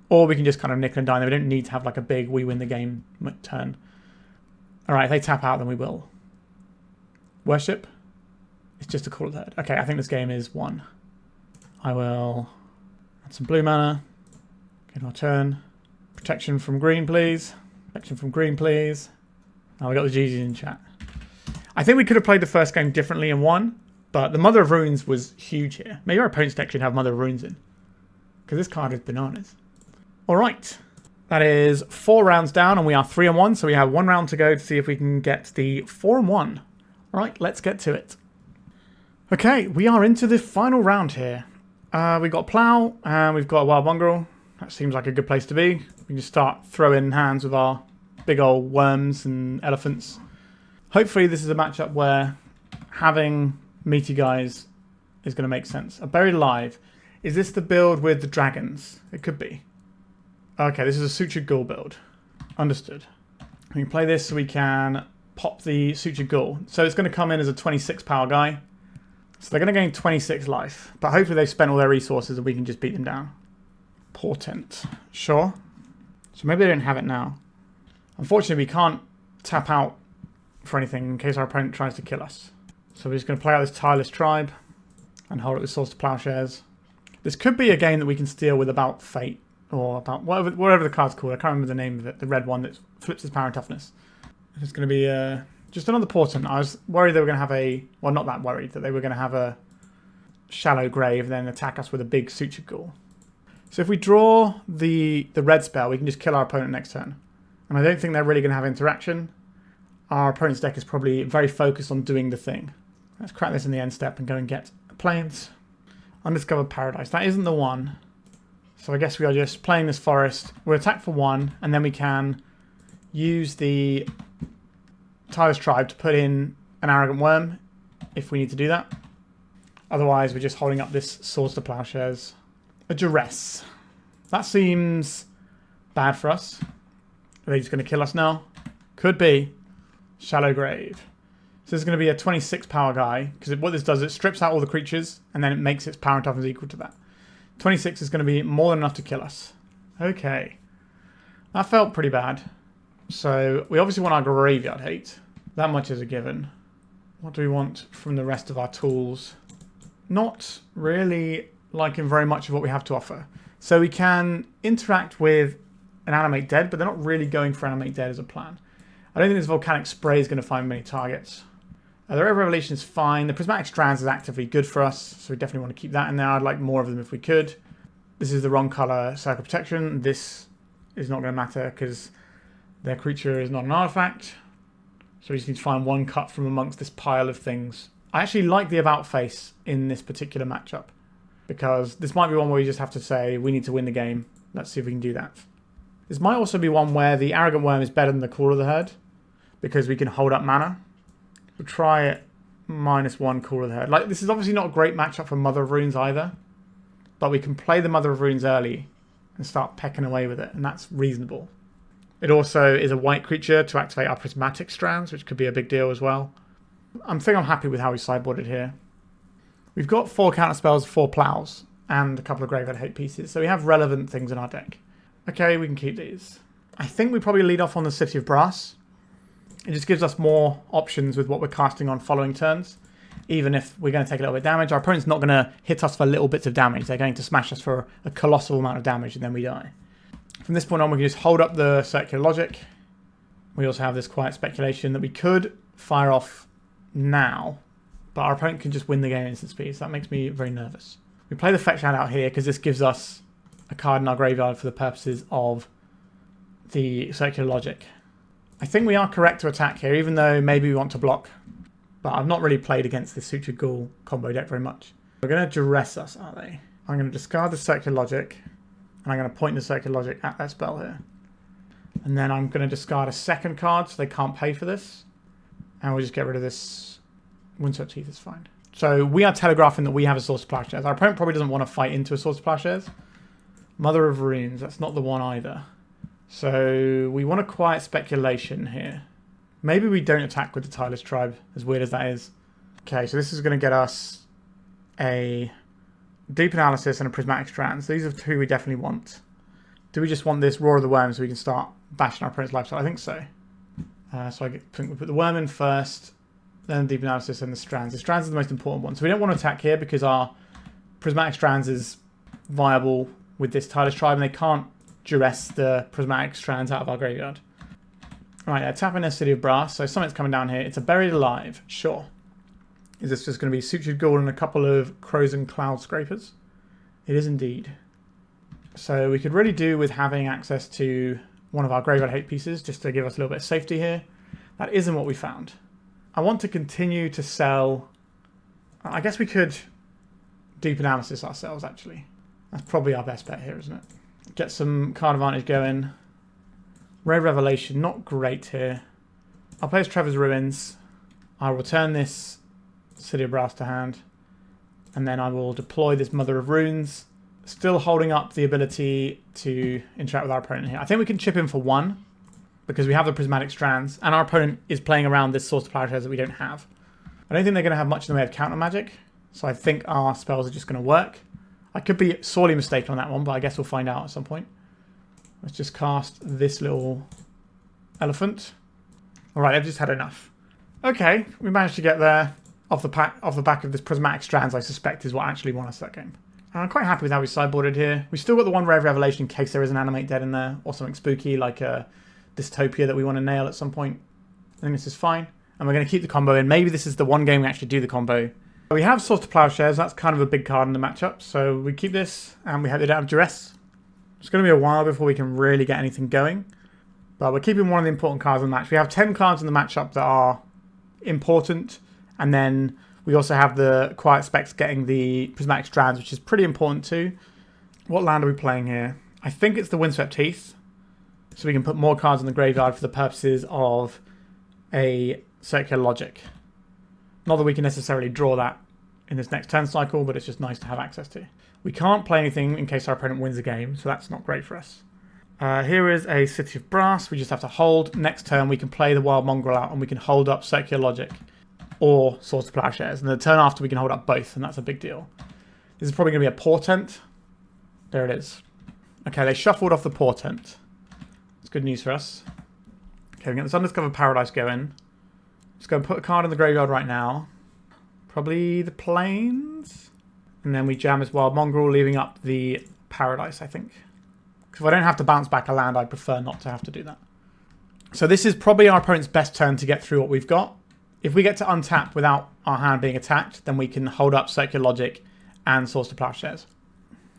Or we can just kind of nickel and dime. We don't need to have like a big we win the game turn. Alright, if they tap out, then we will. Worship. It's just a Call of the Herd. Okay, I think this game is won. I will add some blue mana. Get our turn. Protection from green, please. Protection from green, please. Oh, we got the GG's in chat. I think we could have played the first game differently and won, but the Mother of Runes was huge here. Maybe our opponent's deck should have Mother of Runes in, because this card is bananas. Alright, that is 4 rounds down and we are 3-1, so we have 1 round to go to see if we can get the 4-1. Alright, let's get to it. Okay, we are into the final round here. We've got Plow and we've got a Wild Mongrel. That seems like a good place to be. We can just start throwing hands with our big old worms and elephants. Hopefully this is a matchup where having meaty guys is going to make sense. A Buried Alive. Is this the build with the dragons? It could be. Okay, this is a Sutured Ghoul build. Understood. We can play this so we can pop the Sutured Ghoul. So it's going to come in as a 26 power guy. So they're going to gain 26 life. But hopefully they've spent all their resources and we can just beat them down. Portent. Sure. So maybe they don't have it now. Unfortunately, we can't tap out for anything in case our opponent tries to kill us. So we're just going to play out this Tireless Tribe and hold up the Source to Plowshares. This could be a game that we can steal with About Fate. Or about whatever the card's called. I can't remember the name of it. The red one that flips its power and toughness. It's going to be just another Portent. I was worried they were going to have a... Well, not that worried. That they were going to have a Shallow Grave and then attack us with a big Sutured Ghoul. So if we draw the red spell, we can just kill our opponent next turn. And I don't think they're really going to have interaction. Our opponent's deck is probably very focused on doing the thing. Let's crack this in the end step and go and get Plains. Undiscovered Paradise. That isn't the one. So I guess we are just playing this forest. We'll attack for 1, and then we can use the Tireless Tribe to put in an Arrogant Wurm if we need to do that. Otherwise, we're just holding up this Swords to Plowshares. A Duress. That seems bad for us. Are they just going to kill us now? Could be. Shallow Grave. So this is going to be a 26 power guy, because what this does, it strips out all the creatures, and then it makes its power and toughness equal to that. 26 is going to be more than enough to kill us. Okay. That felt pretty bad. So we obviously want our Graveyard Hate. That much is a given. What do we want from the rest of our tools? Not really liking very much of what we have to offer. So we can interact with an Animate Dead, but they're not really going for Animate Dead as a plan. I don't think this Volcanic Spray is going to find many targets. The Ray of Revelation is fine. The Prismatic Strands is actively good for us, so we definitely want to keep that in there. I'd like more of them if we could. This is the wrong colour Circle Protection. This is not going to matter because their creature is not an artifact. So we just need to find one cut from amongst this pile of things. I actually like the About Face in this particular matchup, because this might be one where we just have to say, we need to win the game. Let's see if we can do that. This might also be one where the Arrogant Wurm is better than the Call of the Herd, because we can hold up mana. We'll try it -1 Call of the Herd. Like, this is obviously not a great matchup for Mother of Runes either, but we can play the Mother of Runes early and start pecking away with it, and that's reasonable. It also is a white creature to activate our Prismatic Strands, which could be a big deal as well. I think I'm happy with how we sideboarded here. We've got 4 counter spells, 4 plows, and a couple of Graveyard Hate pieces, so we have relevant things in our deck. Okay, we can keep these. I think we probably lead off on the City of Brass. It just gives us more options with what we're casting on following turns. Even if we're going to take a little bit of damage, our opponent's not going to hit us for little bits of damage. They're going to smash us for a colossal amount of damage, and then we die. From this point on, we can just hold up the Circular Logic. We also have this Quiet Speculation that we could fire off now, but our opponent can just win the game instant speed, so that makes me very nervous. We play the Fetch Hand out here because this gives us a card in our graveyard for the purposes of the Circular Logic. I think we are correct to attack here, even though maybe we want to block, but I've not really played against this Sutured Ghoul combo deck very much. They're going to Duress us, are they? I'm going to discard the Circular Logic, and I'm going to point the Circular Logic at that spell here. And then I'm going to discard a second card so they can't pay for this. And we'll just get rid of this. Windswept Heath is fine. So we are telegraphing that we have a Source of Plowshares. Our opponent probably doesn't want to fight into a Source of Plowshares. Mother of Runes, that's not the one either. So we want a Quiet Speculation here. Maybe we don't attack with the Tireless Tribe, as weird as that is. Okay, so this is going to get us a Deep Analysis and a Prismatic Strands. These are 2 we definitely want. Do we just want this Roar of the Worm so we can start bashing our opponent's lifestyle? I think so. So I think we put the Worm in first, then Deep Analysis and the Strands. The Strands are the most important one. So we don't want to attack here because our Prismatic Strands is viable with this Tireless Tribe, and they can't duress the Prismatic Strands out of our graveyard. Alright, tapping a City of Brass. So something's coming down here. It's a Buried Alive. Sure. Is this just going to be Sutured Ghoul and a couple of Crows and Cloud Scrapers? It is indeed. So we could really do with having access to one of our Graveyard Hate pieces just to give us a little bit of safety here. That isn't what we found. I want to continue to sell... I guess we could Deep Analysis ourselves, actually. That's probably our best bet here, isn't it? Get some card advantage going. Ray Revelation, not great here. I'll play as Treva's Ruins. I'll return this City of Brass to hand. And then I will deploy this Mother of Runes. Still holding up the ability to interact with our opponent here. I think we can chip in for 1 because we have the Prismatic Strands and our opponent is playing around this Source of Plowshares that we don't have. I don't think they're going to have much in the way of counter magic, so I think our spells are just going to work. I could be sorely mistaken on that one, but I guess we'll find out at some point. Let's just cast this little elephant. Alright, I've just had enough. Okay, we managed to get there off the back of this Prismatic Strands, I suspect is what actually won us that game. I'm quite happy with how we sideboarded here. We've still got the one Ray of Revelation in case there is an Animate Dead in there, or something spooky like a Dystopia that we want to nail at some point. I think this is fine. And we're going to keep the combo in. Maybe this is the one game we actually do the combo. We have Swords to Plowshares. That's kind of a big card in the matchup. So we keep this, and we don't have Duress. It's going to be a while before we can really get anything going. But we're keeping one of the important cards in the match. We have 10 cards in the matchup that are important. And then we also have the Quiet Specs getting the Prismatic Strands, which is pretty important too. What land are we playing here? I think it's the Windswept Heath. So we can put more cards in the graveyard for the purposes of a Circular Logic. Not that we can necessarily draw that in this next turn cycle, but it's just nice to have access to. We can't play anything in case our opponent wins a game, so that's not great for us. Here is a City of Brass. We just have to hold. Next turn, we can play the Wild Mongrel out, and we can hold up Circular Logic or Swords to Plowshares. And the turn after, we can hold up both, and that's a big deal. This is probably going to be a Portent. There it is. Okay, they shuffled off the Portent. It's good news for us. Okay, we get this Undiscovered Paradise going. Just go and put a card in the graveyard right now. Probably the Plains. And then we jam this Wild Mongrel, leaving up the Paradise, I think. Because if I don't have to bounce back a land, I'd prefer not to have to do that. So this is probably our opponent's best turn to get through what we've got. If we get to untap without our hand being attacked, then we can hold up Circular Logic and Swords to Plowshares.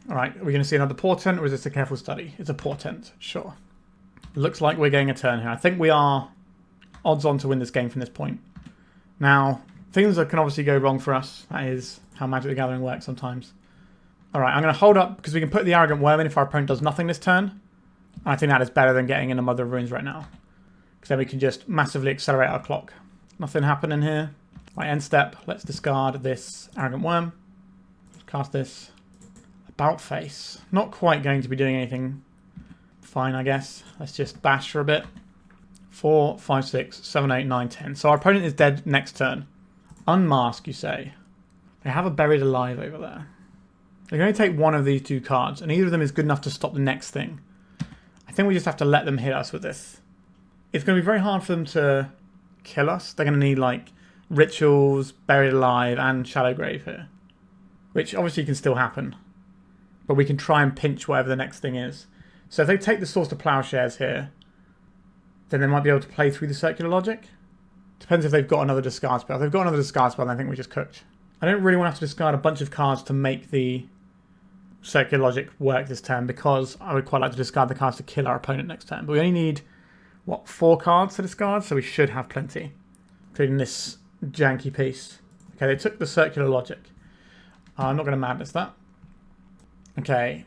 Alright, are we going to see another Portent, or is this a careful study? It's a Portent, sure. Looks like we're getting a turn here. I think we are odds on to win this game from this point. Now, things that can obviously go wrong for us. That is how Magic the Gathering works sometimes. Alright, I'm going to hold up because we can put the Arrogant Wurm in if our opponent does nothing this turn. And I think that is better than getting in a Mother of Runes right now. Because then we can just massively accelerate our clock. Nothing happening here. Right, end step. Let's discard this Arrogant Wurm. Cast this. About face. Not quite going to be doing anything. Fine, I guess. Let's just bash for a bit. 4, 5, 6, 7, 8, 9, 10. So our opponent is dead next turn. Unmask, you say. They have a Buried Alive over there. They're going to take one of these two cards, and either of them is good enough to stop the next thing. I think we just have to let them hit us with this. It's going to be very hard for them to kill us. They're going to need, like, Rituals, Buried Alive, and Shadowgrave here. Which obviously can still happen. But we can try and pinch whatever the next thing is. So if they take the Swords to Plowshares here, then they might be able to play through the Circular Logic. Depends if they've got another discard spell. If they've got another discard spell, then I think we just cooked. I don't really want to have to discard a bunch of cards to make the Circular Logic work this turn, because I would quite like to discard the cards to kill our opponent next turn. But we only need, what, 4 cards to discard? So we should have plenty, including this janky piece. Okay, they took the Circular Logic. I'm not going to madness that. Okay,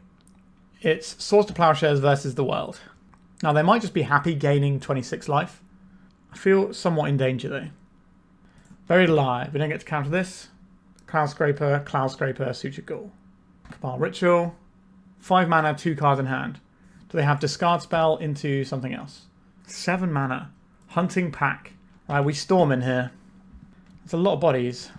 it's Swords to Plowshares versus the World. Now, they might just be happy gaining 26 life. I feel somewhat in danger, though. Buried Alive. We don't get to counter this. Cloud Scraper, Sutured Ghoul. Cabal Ritual. 5 mana, 2 cards in hand. Do they have Discard Spell into something else? 7 mana. Hunting Pack. Right, we storm in here. There's a lot of bodies.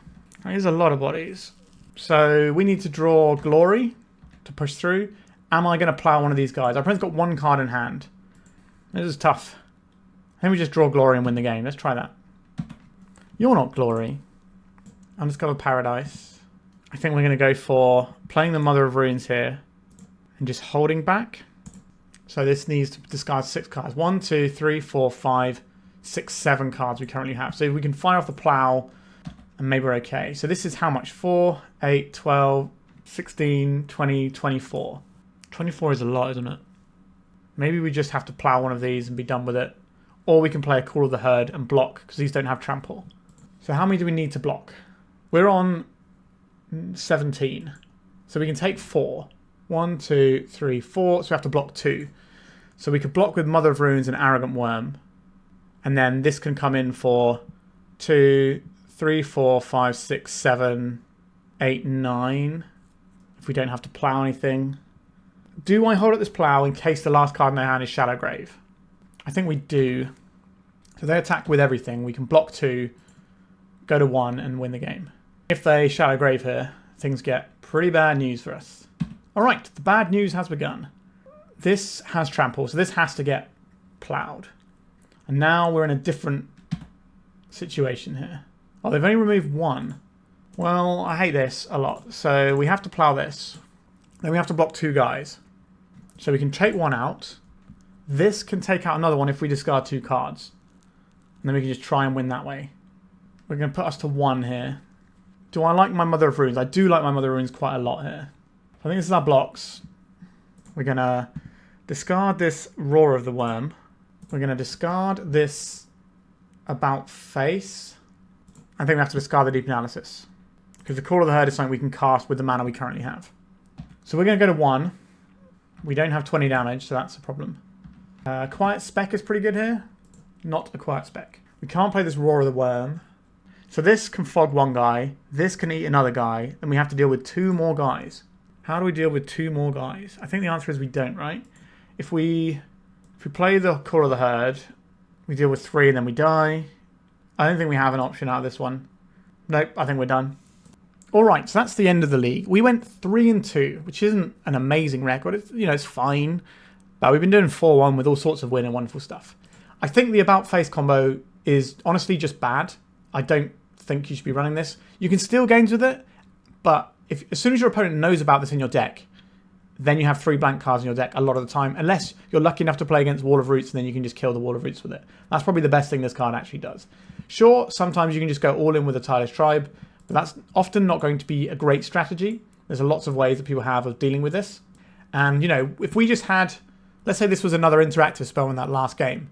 That is a lot of bodies. So we need to draw Glory to push through. Am I going to plow one of these guys? Our opponent's got 1 card in hand. This is tough. I think we just draw Glory and win the game. Let's try that. You're not Glory. Undiscovered Paradise. I think we're going to go for playing the Mother of Runes here and just holding back. So this needs to discard 6 cards. 1, 2, 3, 4, 5, 6, 7 cards we currently have. So if we can fire off the plow, and maybe we're okay. So this is how much? 4, 8, 12, 16, 20, 24. 24 is a lot, isn't it? Maybe we just have to plow one of these and be done with it. Or we can play a Call of the Herd and block, because these don't have trample. So how many do we need to block? We're on 17. So we can take 4. 1, 2, 3, 4. So we have to block 2. So we could block with Mother of Runes and Arrogant Wurm. And then this can come in for 2, 3, 4, 5, 6, 7, 8, 9. If we don't have to plow anything. Do I hold up this plow in case the last card in their hand is Shadowgrave? I think we do. So they attack with everything. We can block 2, go to 1 and win the game. If they Shadowgrave here, things get pretty bad news for us. Alright, the bad news has begun. This has trample, so this has to get plowed. And now we're in a different situation here. Oh, they've only removed 1. Well, I hate this a lot. So we have to plow this. Then we have to block 2 guys. So we can take 1 out. This can take out another one if we discard 2 cards. And then we can just try and win that way. We're going to put us to 1 here. Do I like my Mother of Runes? I do like my Mother of Runes quite a lot here. I think this is our blocks. We're going to discard this Roar of the Worm. We're going to discard this About Face. I think we have to discard the Deep Analysis. Because the Call of the Herd is something we can cast with the mana we currently have. So we're going to go to 1. We don't have 20 damage, so that's a problem. Quiet Spec is pretty good here. Not a Quiet Spec. We can't play this Roar of the Worm. So this can fog one guy, this can eat another guy, and we have to deal with 2 more guys. How do we deal with 2 more guys? I think the answer is we don't, right? If we play the Call of the Herd, we deal with 3 and then we die. I don't think we have an option out of this one. Nope, I think we're done. Alright, so that's the end of the league. We went 3-2, which isn't an amazing record. It's, it's fine. But we've been doing 4-1 with all sorts of weird and wonderful stuff. I think the About Face combo is honestly just bad. I don't think you should be running this. You can steal games with it, but as soon as your opponent knows about this in your deck, then you have 3 blank cards in your deck a lot of the time, unless you're lucky enough to play against Wall of Roots, and then you can just kill the Wall of Roots with it. That's probably the best thing this card actually does. Sure, sometimes you can just go all in with a Tireless Tribe, but that's often not going to be a great strategy. There's lots of ways that people have of dealing with this. And, if we just had, let's say this was another interactive spell in that last game,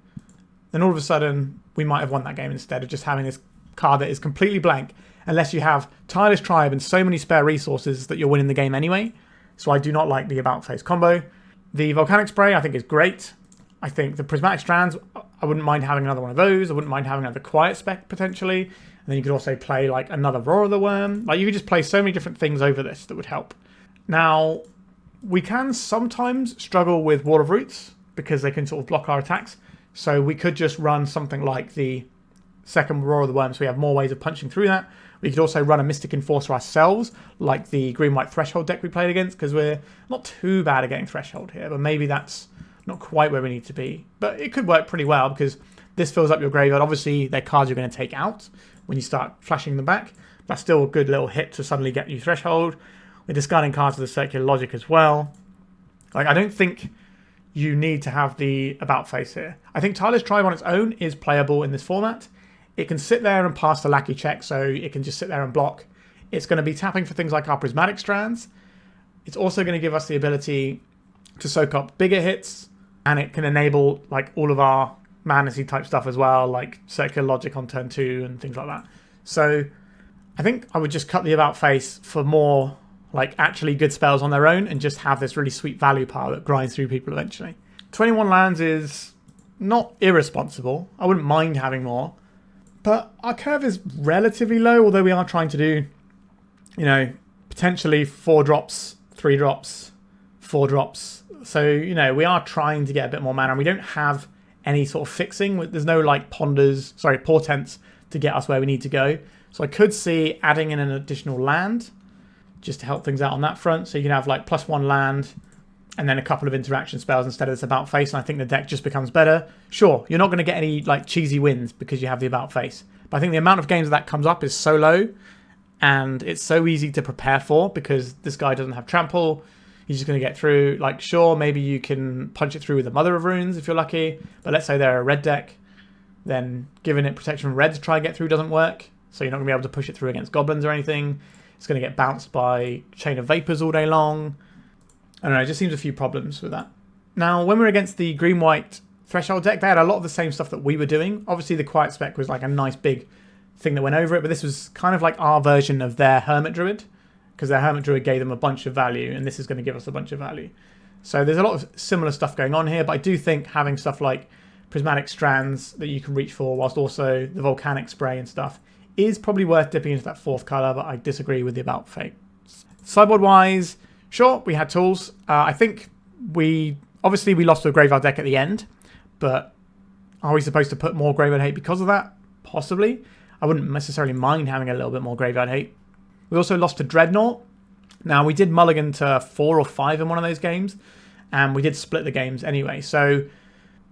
then all of a sudden we might have won that game instead of just having this card that is completely blank, unless you have Tireless Tribe and so many spare resources that you're winning the game anyway. So I do not like the About Face combo. The Volcanic Spray I think is great. I think the Prismatic Strands, I wouldn't mind having another one of those. I wouldn't mind having another Quiet Spec potentially. And then you could also play like another Roar of the Worm. Like you could just play so many different things over this that would help. Now, we can sometimes struggle with Wall of Roots because they can sort of block our attacks. So we could just run something like the second Roar of the Worm, so we have more ways of punching through that. We could also run a Mystic Enforcer ourselves, like the green-white Threshold deck we played against, because we're not too bad at getting Threshold here, but maybe that's not quite where we need to be. But it could work pretty well, because this fills up your graveyard. Obviously, they're cards you're going to take out when you start flashing them back. That's still a good little hit to suddenly get you Threshold. We're discarding cards with the Circular Logic as well. Like, I don't think you need to have the About Face here. I think Tireless Tribe on its own is playable in this format. It can sit there and pass the Lackey check, so it can just sit there and block. It's going to be tapping for things like our Prismatic Strands. It's also going to give us the ability to soak up bigger hits, and it can enable like all of our Madnessy type stuff as well, like Circular Logic on turn 2 and things like that. So I think I would just cut the About Face for more like actually good spells on their own and just have this really sweet value pile that grinds through people eventually. 21 lands is not irresponsible. I wouldn't mind having more. But our curve is relatively low, although we are trying to do, potentially 4 drops, 3 drops, 4 drops. So, we are trying to get a bit more mana. And we don't have any sort of fixing. There's no like portents to get us where we need to go. So I could see adding in an additional land just to help things out on that front. So you can have like +1 land and then a couple of interaction spells instead of this About Face, and I think the deck just becomes better. Sure, you're not going to get any like cheesy wins because you have the About Face, but I think the amount of games that comes up is so low, and it's so easy to prepare for because this guy doesn't have trample. He's just going to get through. Like, sure, maybe you can punch it through with the Mother of Runes if you're lucky, but let's say they're a red deck, then giving it protection from red to try and get through doesn't work, so you're not going to be able to push it through against goblins or anything. It's going to get bounced by Chain of Vapors all day long. I don't know, it just seems a few problems with that. Now, when we were against the green-white Threshold deck, they had a lot of the same stuff that we were doing. Obviously, the Quiet Spec was like a nice big thing that went over it, but this was kind of like our version of their Hermit Druid, because their Hermit Druid gave them a bunch of value, and this is going to give us a bunch of value. So there's a lot of similar stuff going on here, but I do think having stuff like Prismatic Strands that you can reach for, whilst also the Volcanic Spray and stuff, is probably worth dipping into that 4th colour, but I disagree with the About Fate. Sideboard-wise, sure, we had tools. I think we lost to a Graveyard deck at the end, but are we supposed to put more Graveyard Hate because of that? Possibly. I wouldn't necessarily mind having a little bit more Graveyard Hate. We also lost to Dreadnought. Now, we did mulligan to 4 or 5 in one of those games, and we did split the games anyway, so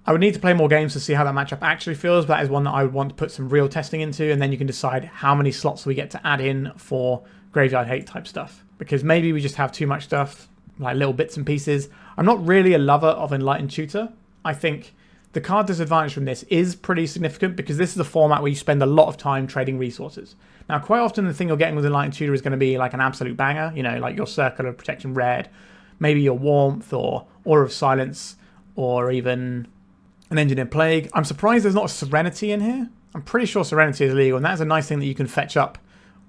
I would need to play more games to see how that matchup actually feels, but that is one that I would want to put some real testing into, and then you can decide how many slots we get to add in for Graveyard Hate type stuff. Because maybe we just have too much stuff, like little bits and pieces. I'm not really a lover of Enlightened Tutor. I think the card disadvantage from this is pretty significant because this is a format where you spend a lot of time trading resources. Now, quite often the thing you're getting with Enlightened Tutor is going to be like an absolute banger, like your Circle of Protection Red, maybe your Warmth or Aura of Silence, or even an Engineered Plague. I'm surprised there's not a Serenity in here. I'm pretty sure Serenity is illegal, and that's a nice thing that you can fetch up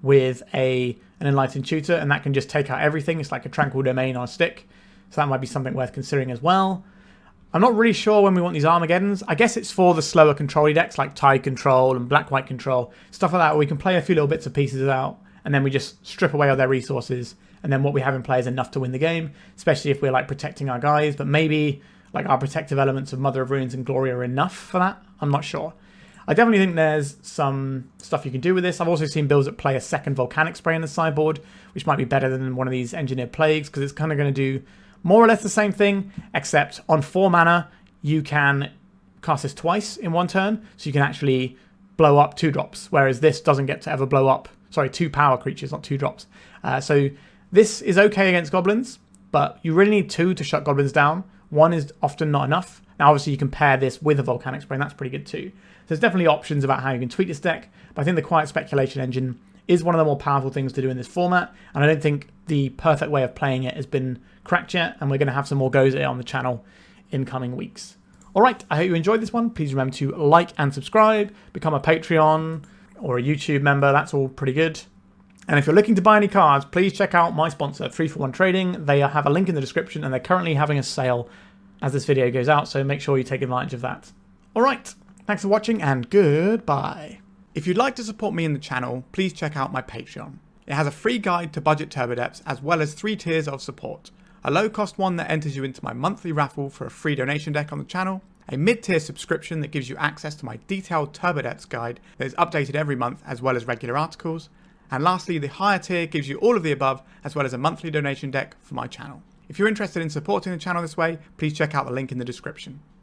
with an Enlightened Tutor, and that can just take out everything. It's like a Tranquil Domain on a stick, so that might be something worth considering as well. I'm not really sure when we want these Armageddons. I guess it's for the slower control decks like Tide Control and Black-White Control, stuff like that, where we can play a few little bits and pieces out, and then we just strip away all their resources, and then what we have in play is enough to win the game, especially if we're like protecting our guys, but maybe like our protective elements of Mother of Runes and Gloria are enough for that. I'm not sure. I definitely think there's some stuff you can do with this. I've also seen builds that play a second Volcanic Spray in the sideboard, which might be better than one of these Engineered Plagues, because it's kind of going to do more or less the same thing, except on 4 mana, you can cast this twice in 1 turn, so you can actually blow up 2 drops, whereas this doesn't get to ever blow up, 2 power creatures, not 2 drops. So this is okay against goblins, but you really need 2 to shut goblins down. 1 is often not enough. Now, obviously, you can pair this with a Volcanic Spray, and that's pretty good too. So there's definitely options about how you can tweak this deck, but I think the Quiet Speculation engine is one of the more powerful things to do in this format, and I don't think the perfect way of playing it has been cracked yet, and we're going to have some more goes at it on the channel in coming weeks. Alright, I hope you enjoyed this one. Please remember to like and subscribe, become a Patreon or a YouTube member, that's all pretty good. And if you're looking to buy any cards, please check out my sponsor, 3for1 Trading. They have a link in the description, and they're currently having a sale as this video goes out, so make sure you take advantage of that. Alright, thanks for watching, and goodbye. If you'd like to support me in the channel, please check out my Patreon. It has a free guide to budget turbo depths, as well as 3 tiers of support. A low-cost one that enters you into my monthly raffle for a free donation deck on the channel, a mid-tier subscription that gives you access to my detailed turbo depths guide that is updated every month, as well as regular articles, and lastly, the higher tier gives you all of the above, as well as a monthly donation deck for my channel. If you're interested in supporting the channel this way, please check out the link in the description.